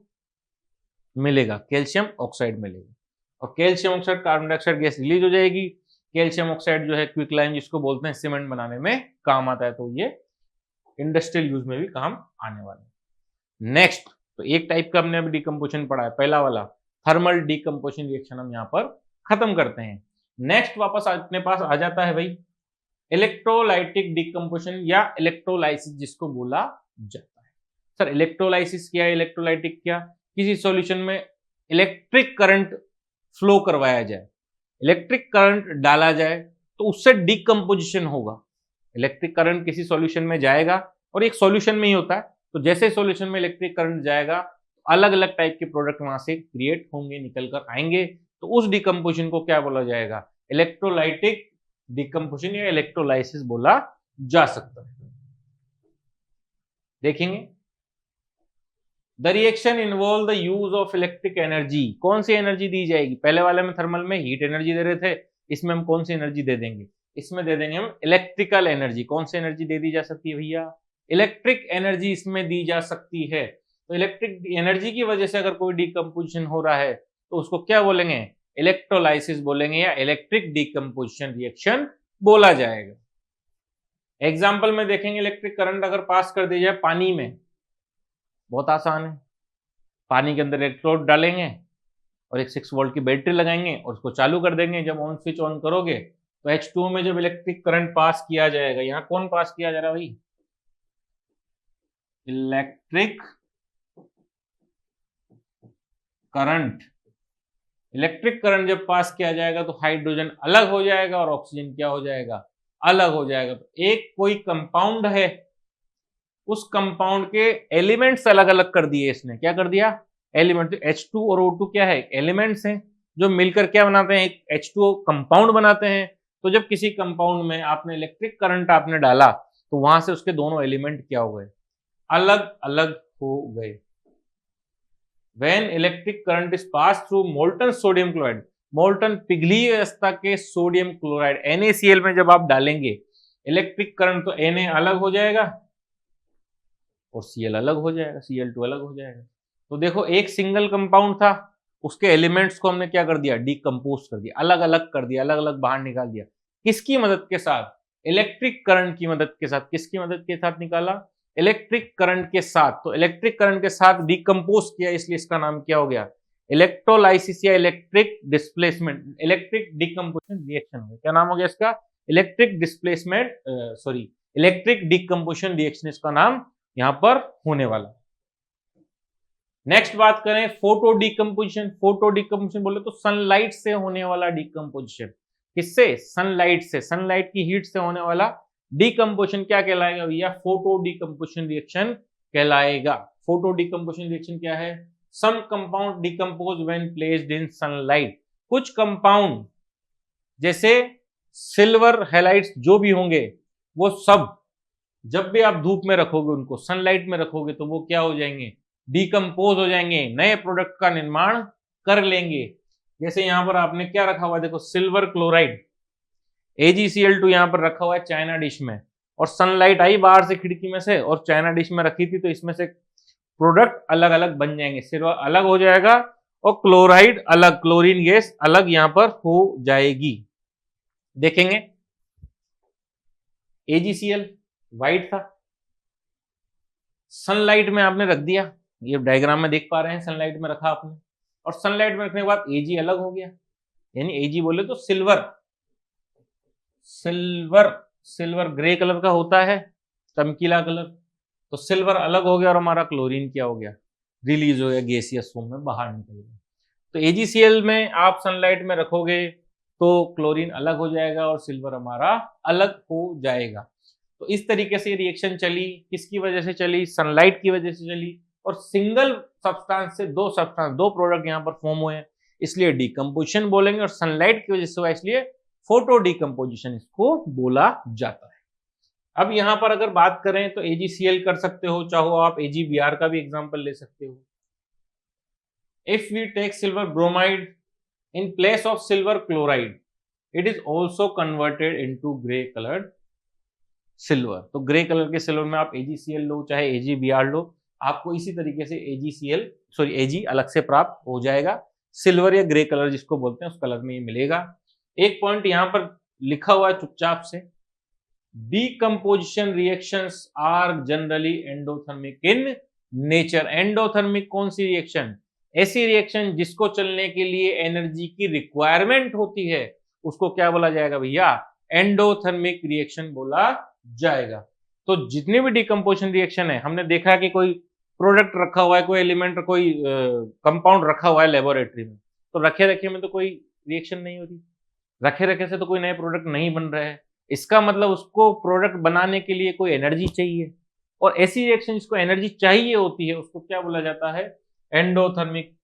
मिलेगा? कैल्शियम ऑक्साइड मिलेगा, और calcium oxide carbon dioxide gas release हो जाएगी। कैल्शियम ऑक्साइड जो है क्विक लाइम जिसको बोलते हैं, सीमेंट बनाने में काम आता है, तो ये इंडस्ट्रियल यूज में भी काम आने वाला है। नेक्स्ट, तो एक टाइप का हमने अभी डीकम्पोजिशन पढ़ा है, पहला वाला थर्मल डीकम्पोजिशन रिएक्शन हम यहाँ पर खत्म करते हैं। नेक्स्ट वापस अपने पास आ जाता है भाई इलेक्ट्रोलाइटिक डीकम्पोजिशन या इलेक्ट्रोलाइसिस जिसको बोला जाता है। सर इलेक्ट्रोलाइसिस क्या है, इलेक्ट्रोलाइटिक क्या? किसी सॉल्यूशन में इलेक्ट्रिक करंट फ्लो करवाया जाए, इलेक्ट्रिक करंट डाला जाए, तो उससे डीकम्पोजिशन होगा। इलेक्ट्रिक करंट किसी सॉल्यूशन में जाएगा, और एक सॉल्यूशन में ही होता है, तो जैसे सॉल्यूशन में इलेक्ट्रिक करंट जाएगा, अलग अलग टाइप के प्रोडक्ट वहां से क्रिएट होंगे, निकल कर आएंगे, तो उस डीकम्पोजिशन को क्या बोला जाएगा? इलेक्ट्रोलाइटिक डीकम्पोजिशन या इलेक्ट्रोलाइसिस बोला जा सकता है। देखेंगे the reaction involve the use of electric energy. कौन सी एनर्जी दी जाएगी? पहले वाले में थर्मल में हीट एनर्जी दे रहे थे, इसमें हम कौन सी एनर्जी दे देंगे? इसमें दे देंगे हम इलेक्ट्रिकल एनर्जी। कौन सी एनर्जी दे दी जा सकती है भैया? इलेक्ट्रिक एनर्जी इसमें दी जा सकती है। तो इलेक्ट्रिक एनर्जी की वजह से अगर कोई डीकम्पोजिशन हो रहा है, तो उसको क्या बोलेंगे? इलेक्ट्रोलाइसिस बोलेंगे, या इलेक्ट्रिक डीकम्पोजिशन रिएक्शन बोला जाएगा। एग्जाम्पल में देखेंगे, इलेक्ट्रिक करंट अगर पास कर दिया जाए पानी में, बहुत आसान है, पानी के अंदर इलेक्ट्रोड डालेंगे और एक 6 वोल्ट की बैटरी लगाएंगे और उसको चालू कर देंगे। जब ऑन स्विच ऑन करोगे तो H2O में जब इलेक्ट्रिक करंट पास किया जाएगा, यहाँ कौन पास किया जा रहा है भाई? Electric current. इलेक्ट्रिक करंट जब पास किया जाएगा तो हाइड्रोजन अलग हो जाएगा और ऑक्सीजन क्या हो जाएगा? अलग हो जाएगा। तो एक कोई कंपाउंड है, उस कंपाउंड के एलिमेंट्स अलग अलग कर दिए इसने। क्या कर दिया? एलिमेंट। H2 और O2 क्या है? एलिमेंट्स हैं जो मिलकर क्या बनाते हैं? एक H2O कंपाउंड बनाते हैं। तो जब किसी कंपाउंड में आपने इलेक्ट्रिक करंट आपने डाला, तो वहां से उसके दोनों एलिमेंट क्या हो गए? अलग अलग हो गए। When electric current is passed through molten sodium chloride, molten पिघली अवस्था के सोडियम क्लोराइड NaCl में जब आप डालेंगे इलेक्ट्रिक करंट, तो Na अलग हो जाएगा और Cl अलग हो जाएगा, Cl2 अलग हो जाएगा। तो देखो एक सिंगल कंपाउंड था, उसके एलिमेंट्स को हमने क्या कर दिया, डिकम्पोज कर दिया, अलग अलग कर दिया, अलग अलग बाहर निकाल दिया। किसकी मदद के साथ, इलेक्ट्रिक करंट की मदद के साथ। किसकी मदद के साथ निकाला, इलेक्ट्रिक करंट के साथ। तो इलेक्ट्रिक करंट के साथ डिकम्पोज किया, इसलिए इसका नाम क्या हो गया, इलेक्ट्रोलाइसिस या electric displacement, electric decomposition reaction हो गया। क्या नाम हो गया इसका, electric displacement, sorry electric decomposition reaction इसका नाम यहां पर होने वाला। नेक्स्ट बात करें फोटो डिकम्पोजिशन। फोटो डिकम्पोजिशन बोले तो सनलाइट से होने वाला डिकम्पोजिशन। किससे, सनलाइट से, सनलाइट की हीट से होने वाला डिकम्पोजिशन क्या कहलाएगा भैया, फोटो डिकम्पोजिशन रिएक्शन कहलाएगा। फोटो डिकम्पोजिशन रिएक्शन क्या है, some compound decompose when placed in sunlight. कुछ कंपाउंड जैसे सिल्वर हैलाइड्स जो भी होंगे वो सब जब भी आप धूप में रखोगे, उनको सनलाइट में रखोगे, तो वो क्या हो जाएंगे, डिकम्पोज हो जाएंगे, नए प्रोडक्ट का निर्माण कर लेंगे। जैसे यहां पर आपने क्या रखा हुआ है, देखो सिल्वर क्लोराइड AgCl2 यहां पर रखा हुआ है चाइना डिश में, और सनलाइट आई बाहर से खिड़की में से और चाइना डिश में रखी थी, तो इसमें से प्रोडक्ट अलग अलग बन जाएंगे। सिल्वर अलग हो जाएगा और क्लोराइड अलग, क्लोरीन गैस अलग यहां पर हो जाएगी। देखेंगे AgCl व्हाइट था, सनलाइट में आपने रख दिया, ये डायग्राम में देख पा रहे हैं, सनलाइट में रखा आपने, और सनलाइट में रखने के बाद Ag अलग हो गया, यानी Ag बोले तो silver, silver silver grey colour का होता है, चमकीला कलर, तो सिल्वर अलग हो गया और हमारा क्लोरीन क्या हो गया, रिलीज हो गया, गैसियस फॉर्म में बाहर निकल गया। तो AgCl में आप सनलाइट में रखोगे तो क्लोरीन अलग हो जाएगा और सिल्वर हमारा अलग हो जाएगा। तो इस तरीके से रिएक्शन चली, किसकी वजह से चली, सनलाइट की वजह से चली, और सिंगल सब्सटेंस से दो सब्सटेंस, दो प्रोडक्ट यहां पर फॉर्म हुए हैं, इसलिए डिकम्पोजिशन बोलेंगे, और सनलाइट की वजह से हुआ इसलिए फोटो डिकम्पोजिशन इसको बोला जाता है। अब यहां पर अगर बात करें तो AgCl कर सकते हो, चाहो आप AgBr का भी एग्जांपल ले सकते हो। If we take silver bromide in place of silver chloride, it is also converted into gray colored silver। तो ग्रे कलर के सिल्वर में आप AgCl लो चाहे AgBr लो, आपको इसी तरीके से Ag अलग से प्राप्त हो जाएगा, सिल्वर या ग्रे कलर जिसको बोलते हैं उस कलर में ये मिलेगा। एक पॉइंट यहां पर लिखा हुआ है चुपचाप से, decomposition reactions are generally endothermic in nature. Endothermic कौन सी रिएक्शन, ऐसी रिएक्शन जिसको चलने के लिए एनर्जी की रिक्वायरमेंट होती है, उसको क्या बोला जाएगा भैया, एंडोथर्मिक रिएक्शन बोला जाएगा। तो जितनी भी डिकम्पोजिशन रिएक्शन है, हमने देखा कि कोई प्रोडक्ट रखा हुआ है, कोई एलिमेंट, कोई कंपाउंड रखा हुआ है लेबोरेटरी में, तो रखे रखे में तो कोई रिएक्शन नहीं हो रही, रखे रखे से तो कोई नए प्रोडक्ट नहीं बन रहे हैं, इसका मतलब उसको प्रोडक्ट बनाने के लिए कोई एनर्जी चाहिए, और ऐसी रिएक्शन जिसको एनर्जी चाहिए होती है उसको क्या बोला जाता है, एंडोथर्मिक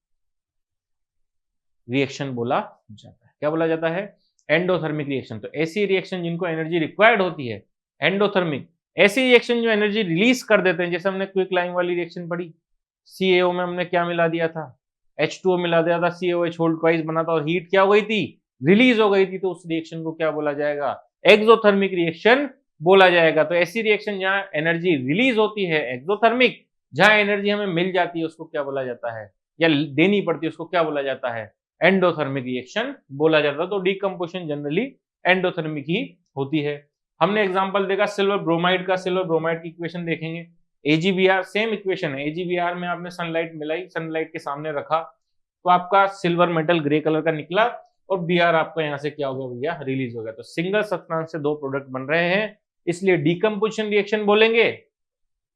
रिएक्शन बोला जाता है। क्या बोला जाता है, एंडोथर्मिक रिएक्शन। तो ऐसी रिएक्शन जिनको एनर्जी रिक्वायर्ड होती है, एंडोथर्मिक। ऐसी रिएक्शन जो एनर्जी रिलीज कर देते हैं, जैसे हमने क्विक वाली रिएक्शन पढ़ी, CaO में हमने क्या मिला दिया था, H2O मिला दिया था, CaOH होल ट्वाइस बना था, और हीट क्या हो गई थी, रिलीज हो गई थी, तो उस रिएक्शन को क्या बोला जाएगा, एक्सोथर्मिक रिएक्शन बोला जाएगा। तो ऐसी रिएक्शन जहां एनर्जी रिलीज होती है एक्सोथर्मिक, जहां एनर्जी हमें मिल जाती है उसको क्या बोला जाता है, या देनी पड़ती है उसको क्या बोला जाता है, एंडोथर्मिक रिएक्शन बोला जाता है। तो डिकम्पोजिशन जनरली एंडोथर्मिक ही होती है। हमने एग्जांपल देखा सिल्वर ब्रोमाइड का, सिल्वर ब्रोमाइड की इक्वेशन देखेंगे, AgBr सेम इक्वेशन है, AgBr में आपने सनलाइट मिलाई, सनलाइट के सामने रखा, तो आपका सिल्वर मेटल ग्रे कलर का निकला, और Br आपका यहां से क्या हो गया भैया, रिलीज हो गया। तो सिंगल सब्सटेंस से दो प्रोडक्ट बन रहे हैं, इसलिए डिकम्पोजिशन रिएक्शन बोलेंगे,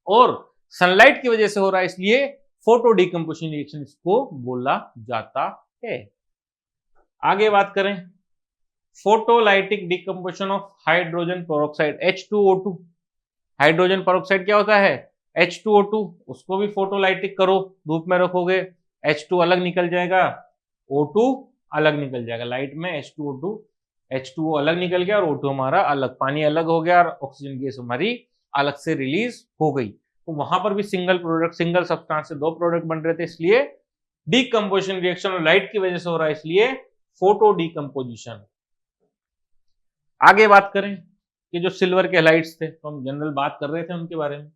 और सनलाइट की वजह से हो रहा है इसलिए फोटो डिकम्पोजिशन रिएक्शन इसको बोला जाता है। आगे बात करें, photolytic decomposition of hydrogen peroxide H2O2। Hydrogen peroxide क्या होता है, H2O2, उसको भी फोटोलाइटिक करो, धूप में रखोगे, H2 अलग निकल जाएगा, O2 अलग निकल जाएगा, लाइट में H2O अलग निकल गया और O2 हमारा अलग, पानी अलग हो गया और ऑक्सीजन गैस हमारी अलग से रिलीज हो गई। तो वहां पर भी सिंगल प्रोडक्ट, सिंगल सब्सटेंस से दो प्रोडक्ट बन रहे थे, इसलिए डिकम्पोजिशन रिएक्शन और लाइट की वजह से हो रहा है, इसलिए फोटो डिकम्पोजिशन। आगे बात करें कि जो सिल्वर के हैलाइड्स थे, तो हम जनरल बात कर रहे थे उनके बारे में,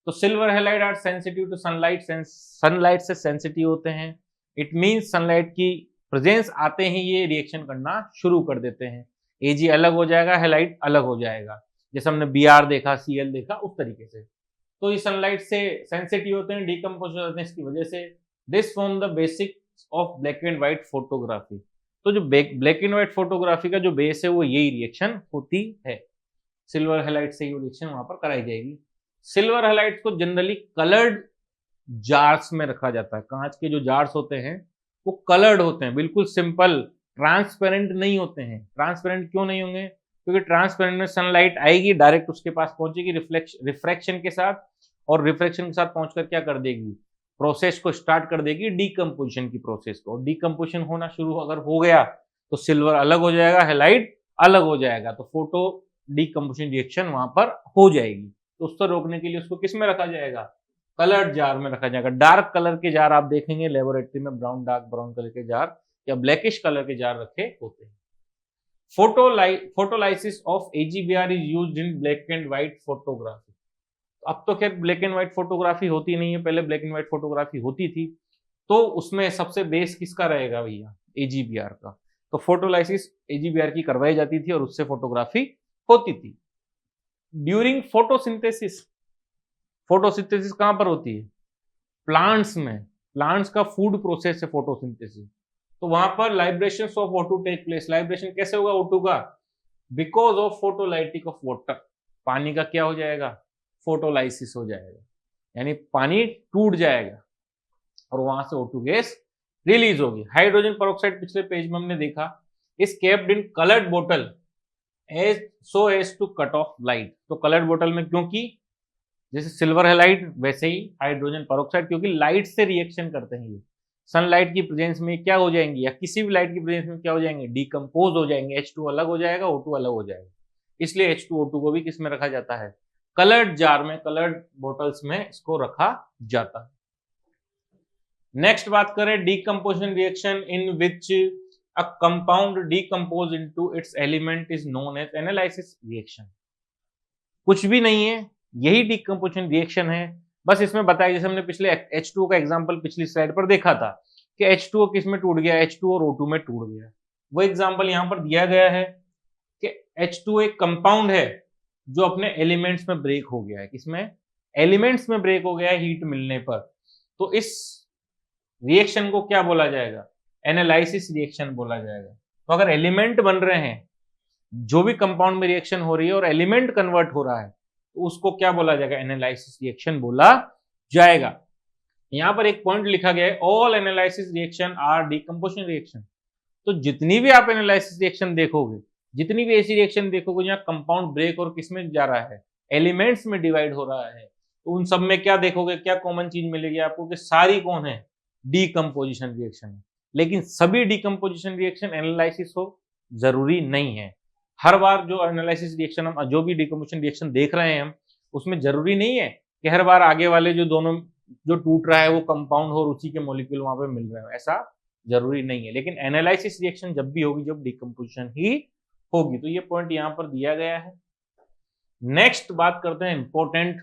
तो silver halide are sensitive to sunlight, sunlight से सेंसिटिव होते हैं, इट मीन्स सनलाइट की प्रेजेंस आते ही ये रिएक्शन करना शुरू कर देते हैं। Ag अलग हो जाएगा, हैलाइड अलग हो जाएगा, जैसे हमने Br देखा, Cl देखा, उस तरीके से। तो ये सनलाइट से सेंसिटिव होते हैं, डिकम्पोज होते हैं, इसकी वजह से this form the basic of black and white photography. तो जो ब्लैक एंड व्हाइट फोटोग्राफी का जो बेस है वो यही रिएक्शन होती है। सिल्वर हैलाइड से ये रिएक्शन वहां पर कराई जाएगी। सिल्वर हैलाइड को जनरली कलर्ड जार्स में रखा जाता है। कांच के जो जार्स होते हैं वो कलर्ड होते हैं, बिल्कुल सिंपल, ट्रांसपेरेंट नहीं होते हैं। ट्रांसपेरेंट क्यों नहीं होंगे? क्योंकि ट्रांसपेरेंट में सनलाइट आएगी, डायरेक्ट उसके पास पहुंचेगी रिफ्रैक्शन के साथ, और रिफ्रैक्शन के साथ पहुंचकर क्या कर देगी? प्रोसेस को स्टार्ट कर देगी, डीकम्पोजिशन की प्रोसेस को। डीकम्पोजिशन होना शुरू अगर हो गया तो सिल्वर अलग हो जाएगा, हैलाइड अलग हो जाएगा, तो फोटो डीकम्पोजिशन रिएक्शन वहां पर हो जाएगी। तो उसको रोकने के लिए उसको किस में रखा जाएगा? कलर्ड जार में रखा जाएगा। डार्क कलर के जार आप देखेंगे लेबोरेटरी में, ब्राउन, डार्क ब्राउन कलर के जार या ब्लैकिश कलर के जार रखे होते हैं। Photolysis of AgBr is used in black and white photography. अब तो खैर ब्लैक एंड व्हाइट फोटोग्राफी होती नहीं है, पहले ब्लैक एंड व्हाइट फोटोग्राफी होती थी। तो उसमें सबसे बेस किसका रहेगा भैया? AgBr का। तो फोटोलाइसिस AgBr की करवाई जाती थी और उससे फोटोग्राफी होती थी। ड्यूरिंग फोटोसिंथेसिस, फोटोसिंथेसिस कहां पर होती है? प्लांट्स में। प्लांट्स का फूड प्रोसेस है फोटोसिंथेसिस। तो वहां पर लाइब्रेशंस ऑफ O2 टेक प्लेस। लाइब्रेशन कैसे होगा O2 का? Because of photolytic of water. पानी का क्या हो जाएगा? फोटोलाइसिस हो जाएगा, यानी पानी टूट जाएगा और वहां से O2 गैस रिलीज होगी। हाइड्रोजन पेरोक्साइड पिछले पेज में हमने देखा, इज केप्ड इन कलर्ड बोतल so as to cut off light. तो कलर्ड बोतल में, क्योंकि जैसे सिल्वर हैलाइड वैसे ही हाइड्रोजन पेरोक्साइड, क्योंकि लाइट से रिएक्शन करते हैं ये। सनलाइट की प्रेजेंस में क्या हो जाएंगी, या किसी भी लाइट की प्रेजेंस में क्या हो जाएंगे? डीकम्पोज हो जाएंगे। H2 अलग हो जाएगा, O2 अलग हो जाएगा। इसलिए H2O2 को भी किस में रखा जाता है? कलर्ड जार में, कलर्ड बोटल्स में इसको रखा जाता है। नेक्स्ट बात करें, decomposition reaction in which a compound decompose into its element is known as analysis reaction. कुछ भी नहीं है, यही डीकम्पोजिशन रिएक्शन है। बस इसमें बताया, जैसे हमने पिछले H2O का एग्जांपल पिछली स्लाइड पर देखा था कि H2O किस में टूट गया? H2 और O2 में टूट गया। वो एग्जांपल यहां पर दिया गया है कि H2 एक कंपाउंड है जो अपने एलिमेंट्स में ब्रेक हो गया है। किसमें? एलिमेंट्स में ब्रेक हो गया है हीट मिलने पर। तो इस रिएक्शन को क्या बोला जाएगा? एनालिसिस रिएक्शन बोला जाएगा। तो अगर एलिमेंट बन रहे हैं, जो भी कंपाउंड में रिएक्शन हो रही है और एलिमेंट कन्वर्ट हो रहा है, तो उसको क्या बोला जाएगा? एनालिसिस रिएक्शन बोला जाएगा। यहां पर एक पॉइंट लिखा गया है, all analysis reaction are decomposition reaction. तो जितनी भी आप एनालिसिस रिएक्शन देखोगे, जितनी भी ऐसी रिएक्शन देखोगे जहां कंपाउंड ब्रेक और किसमें जा रहा है? एलिमेंट्स में डिवाइड हो रहा है, तो उन सब में क्या देखोगे? क्या कॉमन चीज मिलेगी आपको? कि सारी कौन है? डीकम्पोजिशन रिएक्शन है। लेकिन सभी डीकम्पोजिशन रिएक्शन एनालिसिस हो जरूरी नहीं है। हर बार जो एनालिसिस रिएक्शन हम, जो भी डीकम्पोजिशन रिएक्शन देख रहे हैं हम, उसमें जरूरी नहीं है कि हर बार आगे वाले जो दोनों जो टूट रहा है वो कंपाउंड हो और उसी के मॉलिक्यूल वहां पे मिल रहे हो, ऐसा जरूरी नहीं है। लेकिन एनालिसिस रिएक्शन जब भी होगी, जब डीकम्पोजिशन ही होगी। तो ये पॉइंट यहां पर दिया गया है। नेक्स्ट बात करते हैं इंपॉर्टेंट,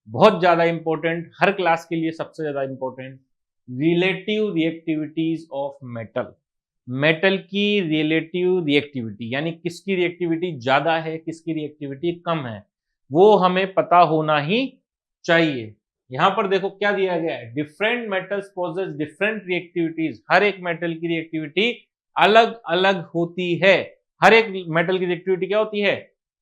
बहुत ज्यादा इंपॉर्टेंट, हर क्लास के लिए सबसे ज्यादा important, relative reactivities of metal. Metal की रिलेटिव रिएक्टिविटी, यानी किसकी रिएक्टिविटी ज्यादा है, किसकी रिएक्टिविटी कम है, वो हमें पता होना ही चाहिए। यहां पर देखो क्या दिया गया है, different metals possess different reactivities. हर एक मेटल की रिएक्टिविटी अलग अलग होती है। हर एक मेटल की रिएक्टिविटी क्या होती है?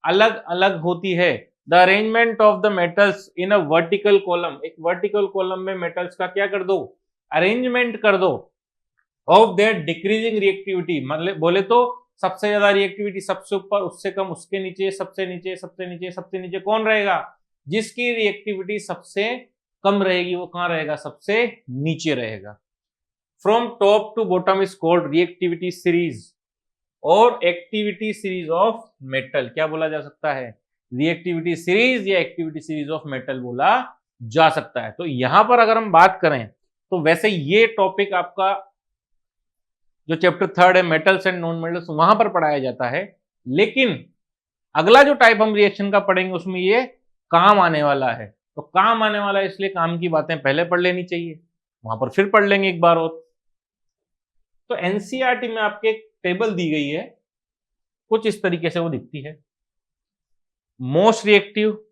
अलग अलग होती है। The arrangement of the metals in a vertical column, एक वर्टिकल कॉलम में मेटल्स का क्या कर दो? अरेंजमेंट कर दो। ऑफ देयर डिक्रीजिंग रिएक्टिविटी, मतलब बोले तो सबसे ज्यादा रिएक्टिविटी सबसे ऊपर, उससे कम उसके नीचे, सबसे नीचे, सबसे नीचे, सबसे नीचे कौन रहेगा? जिसकी रिएक्टिविटी सबसे कम रहेगी वो कहां रहेगा? सबसे नीचे रहेगा। From top to bottom is called reactivity series और एक्टिविटी सीरीज ऑफ मेटल। क्या बोला जा सकता है? रिएक्टिविटी सीरीज या एक्टिविटी सीरीज ऑफ मेटल बोला जा सकता है। तो यहां पर अगर हम बात करें तो वैसे ये टॉपिक आपका जो चैप्टर 3 है मेटल्स एंड नॉन मेटल्स, वहां पर पढ़ाया जाता है। लेकिन अगला जो टाइप हम रिएक्शन का पढ़ेंगे उसमें ये काम आने वाला है। तो काम आने वाला है, इसलिए काम की बातें पहले पढ़ लेनी चाहिए। वहां पर फिर पढ़ लेंगे एक बार और। तो एनसीईआरटी में आपके एक टेबल दी गई है, कुछ इस तरीके से वो दिखती है। मोस्ट रिएक्टिव,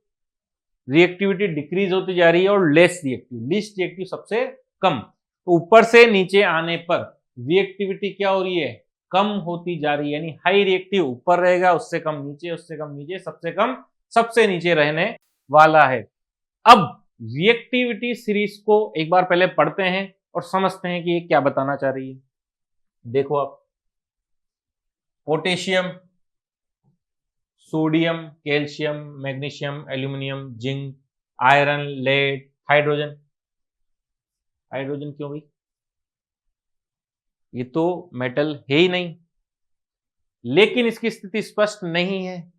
रिएक्टिविटी डिक्रीज होती जा रही है, और लेस रिएक्टिव, लीस्ट रिएक्टिव सबसे कम। तो ऊपर से नीचे आने पर रिएक्टिविटी क्या हो रही है, कम होती जा रही है, यानी हाई रिएक्टिव ऊपर रहेगा, उससे कम नीचे, उससे कम नीचे, सबसे कम सबसे नीचे रहने वाला है। अब रिएक्टिविटी सीरीज को एक बार पहले पढ़ते हैं और समझते हैं कि ये क्या बताना चाह रही है। देखो आप, potassium, sodium, calcium, magnesium, aluminium, zinc, iron, lead, hydrogen. Hydrogen क्यों भाई, ये तो मेटल है ही नहीं, लेकिन इसकी स्थिति स्पष्ट नहीं है,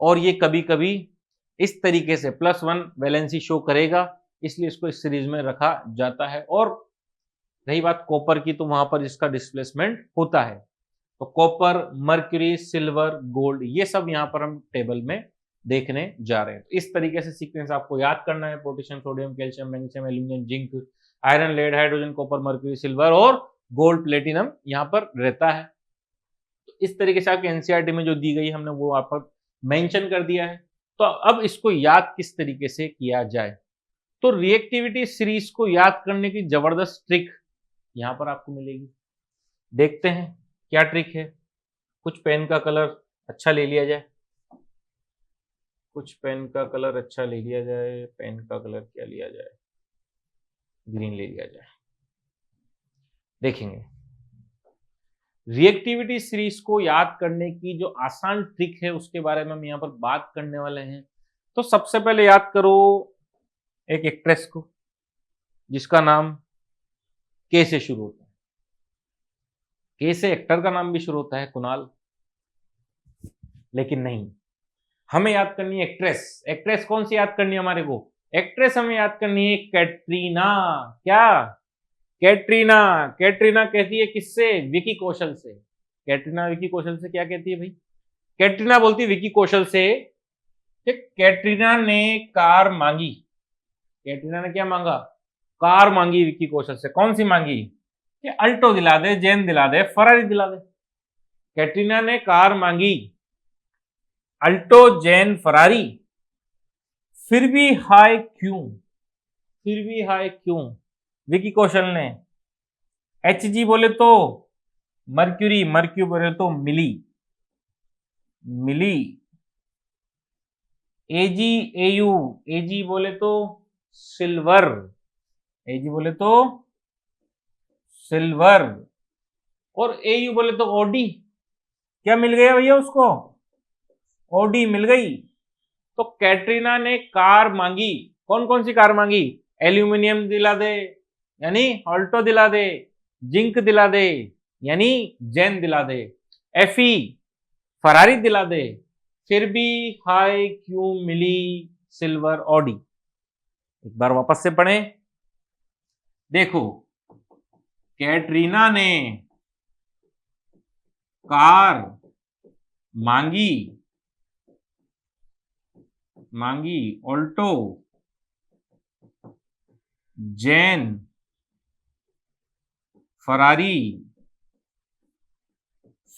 और ये कभी कभी इस तरीके से +1 वैलेंसी शो करेगा, इसलिए इसको इस सीरीज में रखा जाता है। और रही बात कॉपर की, तो वहां पर इसका डिस्प्लेसमेंट होता है। तो कॉपर, मर्क्यूरी, सिल्वर, गोल्ड, ये सब यहां पर हम टेबल में देखने जा रहे हैं। तो इस तरीके से सीक्वेंस आपको याद करना है, potassium, sodium, calcium, magnesium, aluminium, zinc, iron, lead, hydrogen, copper, mercury, silver और गोल्ड, प्लेटिनम यहां पर रहता है। तो इस तरीके से आपकी एनसीईआरटी में जो दी गई हमने वो आप पर मेंशन कर दिया है। तो अब इसको याद किस तरीके से किया जाए, तो रिएक्टिविटी सीरीज को याद करने की जबरदस्त ट्रिक यहां पर आपको मिलेगी। देखते हैं क्या ट्रिक है। कुछ पेन का कलर अच्छा ले लिया जाए, कुछ पेन का कलर अच्छा ले लिया जाए। पेन का कलर क्या लिया जाए, ग्रीन ले लिया जाए। देखेंगे रिएक्टिविटी सीरीज को याद करने की जो आसान ट्रिक है उसके बारे में हम यहां पर बात करने वाले हैं। तो सबसे पहले याद करो एक एक्ट्रेस को जिसका नाम के से शुरू होता है। के से एक्टर का नाम भी शुरू होता है, कुणाल, लेकिन नहीं, हमें याद करनी है एक्ट्रेस। एक्ट्रेस कौन सी याद करनी है हमारे को, एक्ट्रेस हमें याद करनी है कैटरीना। क्या, कैटरीना। कैटरीना कहती है किससे, विकी कौशल से। कैटरीना विकी कौशल से क्या कहती है भाई, कैटरीना बोलती है विकी कौशल से कि कैटरीना ने कार मांगी। कैटरीना ने क्या मांगा, कार मांगी विकी कौशल से। कौन सी मांगी, कि अल्टो दिला दे, जेन दिला दे, फरारी दिला दे। कैटरीना ने कार मांगी, अल्टो, जेन, फरारी। फिर भी हाय क्यों, फिर भी हाय क्यों विकी कौशल ने। HG बोले तो मर्क्यूरी, मर्क्यू बोले तो मिली, मिली। AG, AU, AG बोले तो सिल्वर, AG बोले तो सिल्वर। और AU बोले तो ओडी। क्या मिल गया भैया उसको, ओडी मिल गई। तो कैटरीना ने कार मांगी, कौन कौन सी कार मांगी, एल्यूमिनियम दिला दे यानी ऑल्टो दिला दे, जिंक दिला दे यानी जेन दिला दे, FE फरारी दिला दे। फिर भी हाय क्यों मिली सिल्वर ऑडी। एक बार वापस से पढ़ें, देखो कैटरीना ने कार मांगी, मांगी ऑल्टो, जेन, फरारी।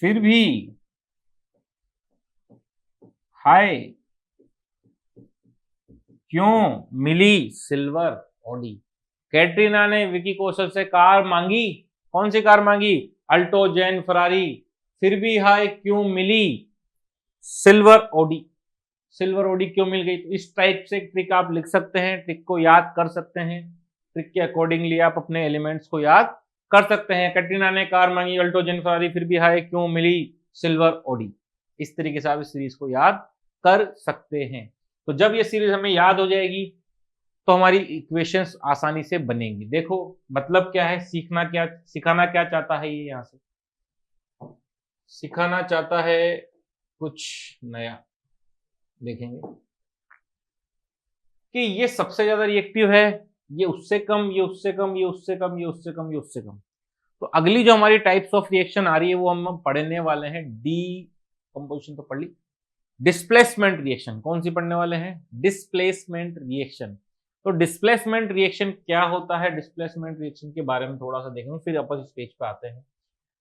फिर भी हाय क्यों मिली सिल्वर ऑडी। कैटरीना ने विकी कौशल से कार मांगी, कौन सी कार मांगी, अल्टो, जेन, फरारी। फिर भी हाय क्यों मिली सिल्वर ऑडी। सिल्वर ऑडी क्यों मिल गई, तो इस टाइप से ट्रिक आप लिख सकते हैं, ट्रिक को याद कर सकते हैं। ट्रिक के अकॉर्डिंगली आप अपने एलिमेंट्स को याद कर सकते हैं। कैटरीना ने कार मांगी, अल्टो, जेन, फरारी, फिर भी हाय क्यों मिली सिल्वर ऑडी। इस तरीके से आप इस सीरीज को याद कर सकते हैं। तो जब ये सीरीज हमें याद हो जाएगी तो हमारी इक्वेशंस आसानी से बनेंगी। देखो मतलब क्या है, सीखना क्या, सिखाना क्या चाहता है ये, यहां से सिखाना चाहता है कुछ नया। देखेंगे कि ये सबसे ज्यादा रिएक्टिव है, ये उससे कम, ये उससे कम, ये उससे कम, ये उससे कम, ये उससे कम। तो अगली जो हमारी टाइप्स ऑफ रिएक्शन आ रही है वो हम पढ़ने वाले हैं, डीकंपोजिशन तो पढ़ ली। डिस्प्लेसमेंट रिएक्शन कौन सी पढ़ने वाले हैं, डिस्प्लेसमेंट रिएक्शन। तो डिस्प्लेसमेंट रिएक्शन क्या होता है, डिस्प्लेसमेंट रिएक्शन के बारे में थोड़ा सा देखेंगे, फिर अपन इस पेज पे आते हैं।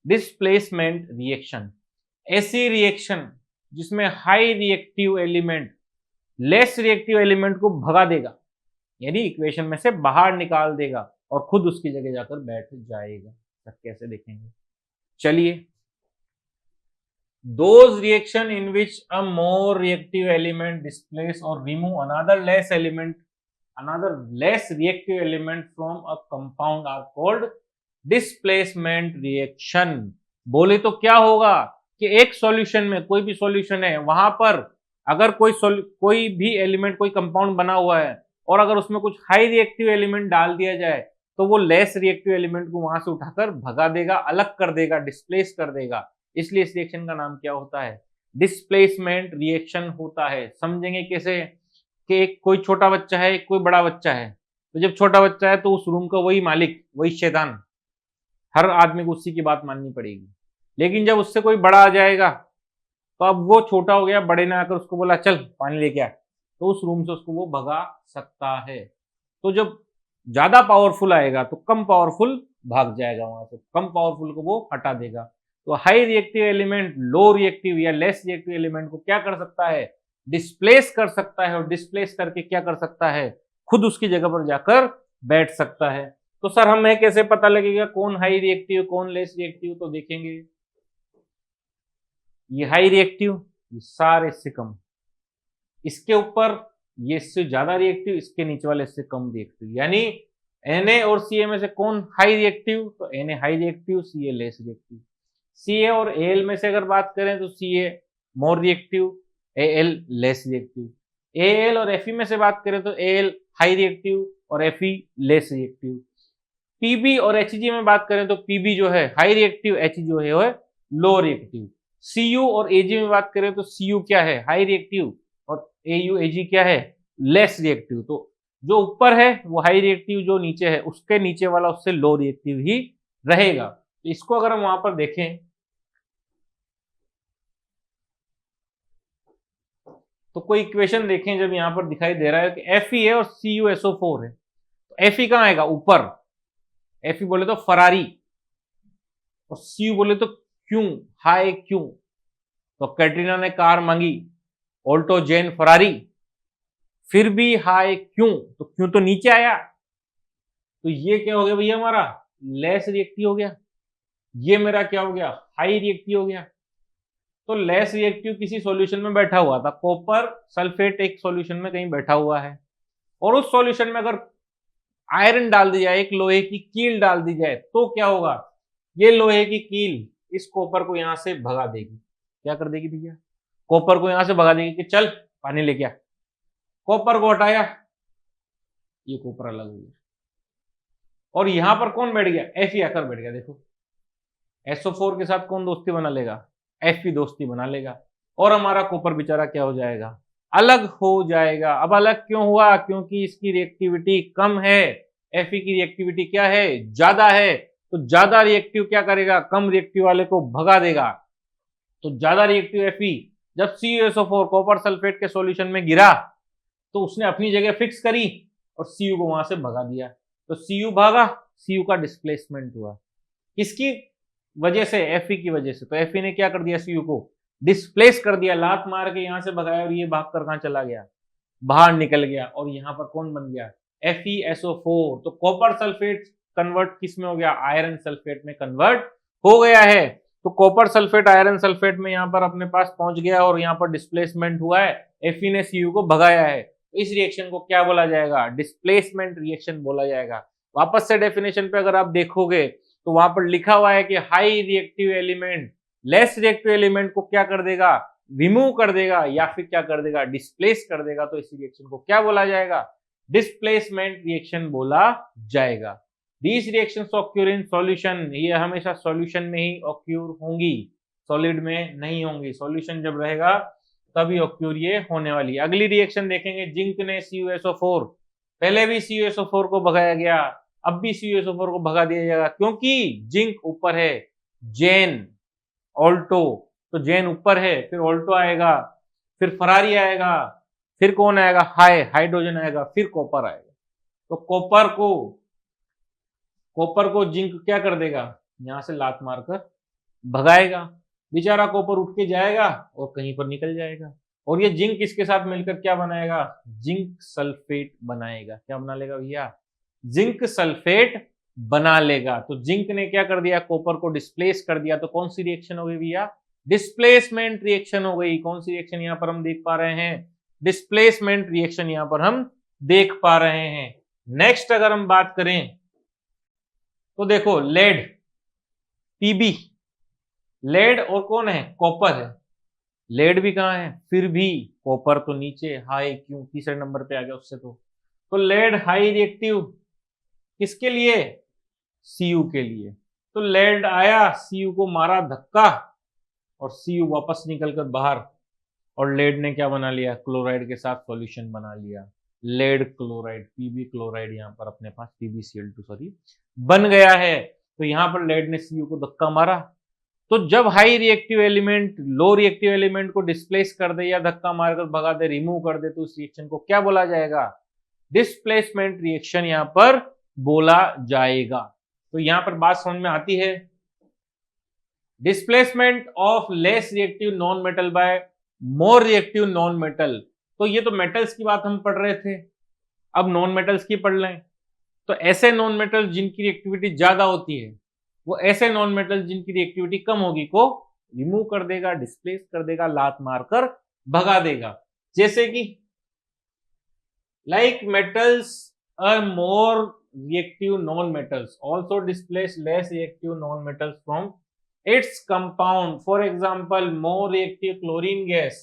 डिस्प्लेसमेंट रिएक्शन ऐसी रिएक्शन जिसमें high reactive element less reactive element को भगा देगा, यानी इक्वेशन में से बाहर निकाल देगा और खुद उसकी जगह जाकर बैठ जाएगा। सब कैसे देखेंगे, चलिए। Those reaction in which a more reactive element displace or remove another less reactive element from a compound are called displacement reaction। बोले तो क्या होगा कि एक सॉल्यूशन में, कोई भी सॉल्यूशन है, वहां पर अगर कोई भी एलिमेंट, कोई कंपाउंड बना हुआ है और अगर उसमें कुछ हाई रिएक्टिव एलिमेंट डाल दिया जाए तो वो लेस रिएक्टिव एलिमेंट को वहां से उठाकर भगा देगा, अलग कर देगा, डिस्प्लेस कर देगा। इसलिए इस रिएक्शन का नाम क्या होता है, डिस्प्लेसमेंट रिएक्शन होता है। समझेंगे कैसे कि कोई छोटा बच्चा है, कोई बड़ा बच्चा है, तो जब छोटा बच्चा है तो उस रूम का वही मालिक, वही शैतान, हर आदमी को उसी की बात माननी पड़ेगी। लेकिन जब उससे कोई बड़ा आ जाएगा तो अब वो छोटा हो गया, बड़े ने आकर उसको बोला चल पानी लेके आ, तो उस रूम से उसको वो भगा सकता है। तो जब ज्यादा पावरफुल आएगा तो कम पावरफुल भाग जाएगा, वहां से कम पावरफुल को वो हटा देगा। तो high reactive element low reactive या लेस रिएक्टिव एलिमेंट को क्या कर सकता है, डिस्प्लेस कर सकता है, और डिस्प्लेस करके क्या कर सकता है, खुद उसकी जगह पर जाकर बैठ सकता है। तो सर हमें कैसे पता लगेगा कौन हाई रिएक्टिव कौन लेस रिएक्टिव, तो देखेंगे ये हाई रिएक्टिव, ये सारे इससे कम, इसके ऊपर ये इससे ज्यादा रिएक्टिव, इसके नीचे वाले इससे कम रिएक्टिव, यानी Na और Ca में से कौन हाई रिएक्टिव, तो Na high reactive, Ca less reactive. Ca और Al में से अगर बात करें तो Ca more reactive, Al less reactive. Al और Fe में से बात करें तो Al हाई रिएक्टिव और Fe लेस रिएक्टिव। Pb और Hg में बात करें तो Pb जो है हाई रिएक्टिव, H जो है वो है लो रिएक्टिव। Cu और Ag में बात करें तो Cu क्या है, हाई रिएक्टिव, और Au Ag क्या है, लेस रिएक्टिव। तो जो ऊपर है वो हाई रिएक्टिव, जो नीचे है उसके नीचे वाला उससे लो रिएक्टिव ही रहेगा। तो इसको अगर हम वहां पर देखें तो कोई इक्वेशन देखें, जब यहां पर दिखाई दे रहा है कि Fe है और CuSO4 है, तो Fe कहां आएगा, ऊपर। Fe बोले तो फरारी, और Cu बोले तो क्यों, हाई क्यों। तो कैटरीना ने कार मांगी, ऑल्टो जेन फरारी, फिर भी हाई क्यों, तो क्यों तो नीचे आया। तो ये क्या हो गया भैया, हमारा लेस रिएक्टिव हो गया। ये मेरा क्या हो गया, हाई रिएक्टिव हो गया। तो लेस रिएक्टिव किसी सॉल्यूशन में बैठा हुआ था, कॉपर सल्फेट एक सॉल्यूशन में कहीं बैठा हुआ है, और उस सॉल्यूशन में अगर आयरन डाल दी जाए, एक लोहे की कील डाल दी जाए, तो क्या होगा, ये लोहे की कील इस कॉपर को यहां से भगा देगी। क्या कर देगी भैया, कॉपर को यहां से भगा देगी कि चल पानी लेके आ। कॉपर को हटाया, ये कॉपर अलग हो गया, और यहां पर कौन बैठ गया, Fe आकर बैठ गया। देखो SO4 के साथ कौन दोस्ती बना लेगा, Fe दोस्ती बना लेगा, और हमारा कॉपर बेचारा क्या हो जाएगा, अलग हो जाएगा। अब अलग क्यों हुआ, क्योंकि इसकी रिएक्टिविटी कम है, Fe की रिएक्टिविटी क्या है, ज्यादा है। तो ज्यादा रिएक्टिव क्या करेगा, कम रिएक्टिव वाले को भगा देगा। तो ज्यादा रिएक्टिव Fe जब CuSO4 कॉपर सल्फेट के सॉल्यूशन में गिरा तो उसने अपनी जगह फिक्स करी और Cu को वहां से भगा दिया। तो Cu भागा, Cu का डिस्प्लेसमेंट हुआ, किसकी वजह से, Fe की वजह से। तो Fe ने क्या कर दिया, Cu को डिस्प्लेस कर दिया, लात मार के यहां से भगाया, और ये भागकर कहां चला गया, बाहर निकल गया, और यहां पर कौन बन गया, FeSO4। तो कॉपर सल्फेट कन्वर्ट किस में हो गया, आयरन सल्फेट में कन्वर्ट हो गया है। तो कॉपर सल्फेट आयरन सल्फेट में यहां पर अपने पास पहुंच गया, और यहां पर डिस्प्लेसमेंट हुआ है, Fe ने Cu को भगाया है। इस रिएक्शन को क्या बोला जाएगा, डिस्प्लेसमेंट रिएक्शन बोला जाएगा। वापस से डेफिनेशन पे अगर आप देखोगे तो वहां पर लिखा हुआ है कि high reactive element less reactive element को क्या कर देगा, रिमूव कर देगा, या फिर क्या कर देगा, डिस्प्लेस कर देगा। तो इस रिएक्शन को क्या बोला जाएगा, डिस्प्लेसमेंट रिएक्शन बोला जाएगा। These reactions occur in solution, ये हमेशा सॉल्यूशन में ही ऑक्यूर होंगी, सॉलिड में नहीं होंगी। सॉल्यूशन जब रहेगा तभी ऑक्यूर ये होने वाली है। अगली रिएक्शन देखेंगे, जिंक ने CuSO4, पहले भी CuSO4 को भगाया गया, अब भी CuSO4 को भगा दिया जाएगा, क्योंकि जिंक ऊपर है, जेन ऑल्टो, तो जेन ऊपर है, फिर ऑल्टो आएगा, फिर फरारी आएगा, फिर कौन आएगा, हाइड्रोजन आएगा, फिर कॉपर आएगा। तो कॉपर को जिंक क्या कर देगा, यहां से लात मारकर भगाएगा। बेचारा कॉपर उठ के जाएगा और कहीं पर निकल जाएगा, और ये जिंक इसके साथ मिलकर क्या बनाएगा, जिंक सल्फेट बनाएगा। क्या बना लेगा भैया, जिंक सल्फेट बना लेगा। तो जिंक ने क्या कर दिया, कॉपर को डिस्प्लेस कर दिया। तो कौन सी रिएक्शन हो गई भैया, डिस्प्लेसमेंट रिएक्शन हो गई। कौन सी रिएक्शन यहां पर हम देख पा रहे हैं, डिस्प्लेसमेंट रिएक्शन यहां पर हम देख पा रहे हैं। नेक्स्ट अगर हम बात करें तो देखो लेड, पीबी, लेड और कौन है, कॉपर है। लेड भी कहां है, फिर भी कॉपर तो नीचे, हाई क्यों, तीसरे नंबर पे आ गया उससे। तो लेड हाई रिएक्टिव किसके लिए, सीयू के लिए। तो लेड आया, सीयू को मारा धक्का और सीयू वापस निकलकर बाहर, और लेड ने क्या बना लिया, क्लोराइड के साथ सॉल्यूशन बना लिया, लेड क्लोराइड, पीबी क्लोराइड यहां पर अपने पास PbCl2 सॉरी बन गया है। तो यहां पर लेड ने सीयू को धक्का मारा। तो जब high reactive element low reactive element को डिस्प्लेस कर दे या धक्का मारकर भगा दे, रिमूव कर दे, तो उस रिएक्शन को क्या बोला जाएगा, डिस्प्लेसमेंट रिएक्शन यहां पर बोला जाएगा। तो यहां पर बात समझ में आती है, displacement of less reactive non metal by more reactive non metal. तो ये तो मेटल्स की बात हम पढ़ रहे थे, अब नॉन मेटल्स की पढ़ लें। तो ऐसे नॉन मेटल जिनकी रिएक्टिविटी ज्यादा होती है, वो ऐसे नॉन मेटल जिनकी रिएक्टिविटी कम होगी को रिमूव कर देगा, डिस्प्लेस कर देगा, लात मारकर भगा देगा। जैसे कि like metals are more reactive non-metals also displace less reactive non-metals from its compound. For example, more reactive chlorine gas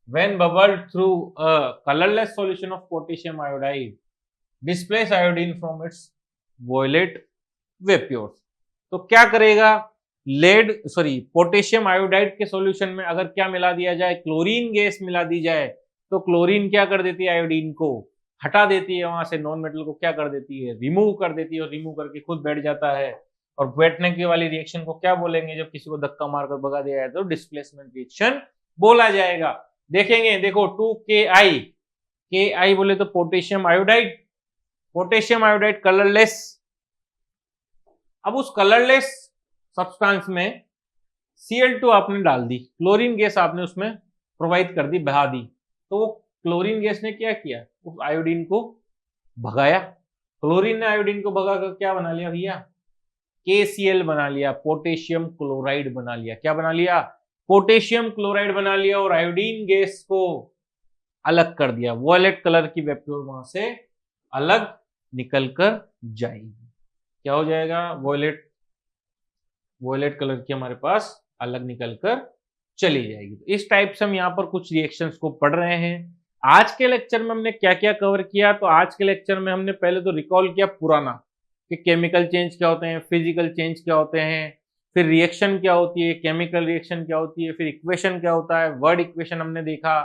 when bubbled through a colorless solution of potassium iodide displace iodine from its violet vapors. तो क्या करेगा, lead sorry potassium iodide के solution में अगर क्या मिला दिया जाए, क्लोरीन गैस मिला दी जाए, तो क्लोरीन क्या कर देती है, आयोडीन को हटा देती है, वहां से नॉन मेटल को क्या कर देती है, रिमूव कर देती है, और रिमूव करके खुद बैठ जाता है। और बैठने की वाली रिएक्शन को क्या बोलेंगे, जब किसी को धक्का मारकर भगा दिया जाए तो डिस्प्लेसमेंट रिएक्शन बोला जाएगा। देखेंगे, देखो 2Ki, Ki बोले तो potassium iodide, potassium iodide colourless. अब उस कलरलेस सब्सटेंस में Cl2 आपने डाल दी, क्लोरीन गैस आपने उसमें प्रोवाइड कर दी, बहा दी, तो वो क्लोरीन गैस ने क्या किया, उस आयोडीन को भगाया। क्लोरीन ने आयोडीन को भगाकर क्या बना लिया भैया, KCl बना लिया, पोटेशियम क्लोराइड बना लिया। क्या बना लिया, पोटेशियम क्लोराइड बना लिया, और आयोडीन गैस को अलग कर दिया। वॉयलेट कलर की वेपर वहां से अलग निकल कर जाएगी। क्या हो जाएगा, वॉयलेट कलर की हमारे पास अलग निकलकर चली जाएगी। तो इस टाइप से हम यहाँ पर कुछ रिएक्शंस को पढ़ रहे हैं। आज के लेक्चर में हमने क्या क्या कवर किया, तो आज के लेक्चर में हमने पहले तो रिकॉल किया पुराना कि केमिकल चेंज क्या होते हैं, फिजिकल चेंज क्या होते हैं, फिर रिएक्शन क्या होती है, केमिकल रिएक्शन क्या होती है, फिर इक्वेशन क्या होता है, वर्ड इक्वेशन हमने देखा,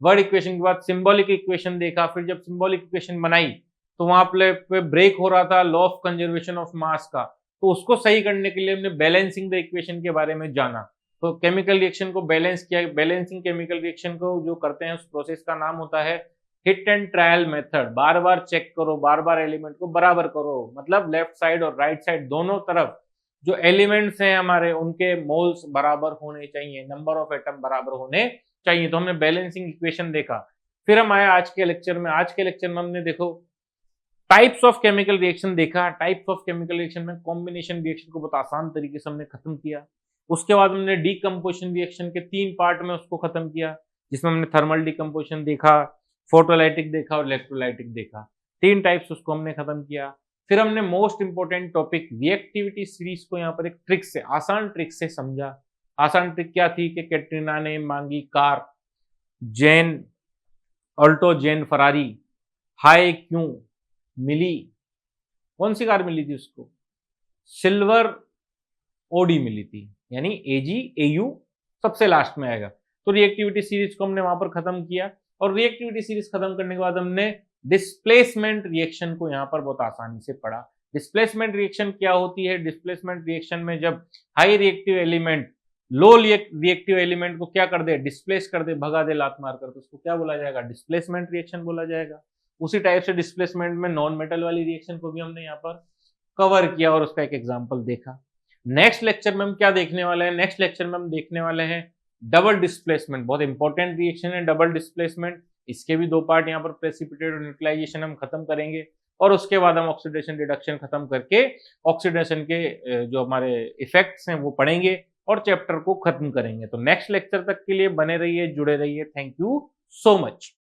वर्ड इक्वेशन के बाद सिंबॉलिक इक्वेशन देखा। फिर जब सिंबॉलिक इक्वेशन बनाई तो वहां पे ब्रेक हो रहा था law of conservation of mass का, तो उसको सही करने के लिए हमने बैलेंसिंग द इक्वेशन के बारे में जाना। तो केमिकल रिएक्शन को बैलेंस किया, बैलेंसिंग केमिकल रिएक्शन को जो करते हैं उस प्रोसेस का नाम होता है हिट एंड ट्रायल मेथड। बार बार चेक करो, बार बार एलिमेंट को बराबर करो, मतलब लेफ्ट साइड और राइट साइड दोनों तरफ जो एलिमेंट्स हैं हमारे उनके मोल्स बराबर होने चाहिए, नंबर ऑफ एटम बराबर होने चाहिए। तो हमने बैलेंसिंग इक्वेशन देखा। फिर हम आए आज के लेक्चर में। आज के लेक्चर में हमने देखो टाइप्स ऑफ केमिकल रिएक्शन देखा। टाइप्स ऑफ केमिकल रिएक्शन में कॉम्बिनेशन रिएक्शन को बहुत आसान तरीके से हमने खत्म किया। उसके बाद हमने डीकम्पोजिशन रिएक्शन के 3 पार्ट में उसको खत्म किया, जिसमें हमने थर्मल डीकम्पोजिशन देखा, फोटोलाइटिक देखा और इलेक्ट्रोलाइटिक देखा। 3 टाइप्स उसको हमने खत्म किया। फिर हमने most important topic reactivity series को यहाँ पर एक ट्रिक से, आसान ट्रिक से समझा। आसान ट्रिक क्या थी कि कैटरीना ने मांगी कार, जेन ऑल्टो जेन फरारी, हाई क्यों मिली, कौन सी कार मिली थी उसको, सिल्वर ओडी मिली थी, यानी AG AU सबसे लास्ट में आएगा। तो रिएक्टिविटी सीरीज को हमने वहां पर खत्म किया, और रिएक्टिविटी सीरीज खत्म करने के बाद हमने डिस्प्लेसमेंट रिएक्शन को यहां पर बहुत आसानी से पढ़ा। डिस्प्लेसमेंट रिएक्शन क्या होती है, डिस्प्लेसमेंट रिएक्शन में जब high reactive element low reactive element को क्या कर दे, डिस्प्लेस कर दे, भगा दे लात मारकर, तो उसको क्या बोला जाएगा, डिस्प्लेसमेंट रिएक्शन बोला जाएगा। उसी टाइप से डिस्प्लेसमेंट में नॉन मेटल वाली रिएक्शन को भी हमने यहाँ पर कवर किया और उसका एक एग्जांपल देखा। नेक्स्ट लेक्चर में हम क्या देखने वाले हैं? नेक्स्ट लेक्चर में हम देखने वाले हैं डबल डिस्प्लेसमेंट। बहुत इंपॉर्टेंट रिएक्शन है डबल डिस्प्लेसमेंट। इसके भी दो पार्ट यहाँ पर प्रेसिपिटेट और न्यूट्रलाइजेशन हम खत्म करेंगे और उसके बाद हम ऑक्सीडेशन रिडक्शन खत्म करके ऑक्सीडेशन के जो हमारे इफेक्ट्स हैं वो पढ़ेंगे और चैप्टर को खत्म करेंगे। तो नेक्स्ट लेक्चर तक के लिए बने रहिए, जुड़े रहिए। Thank you so much.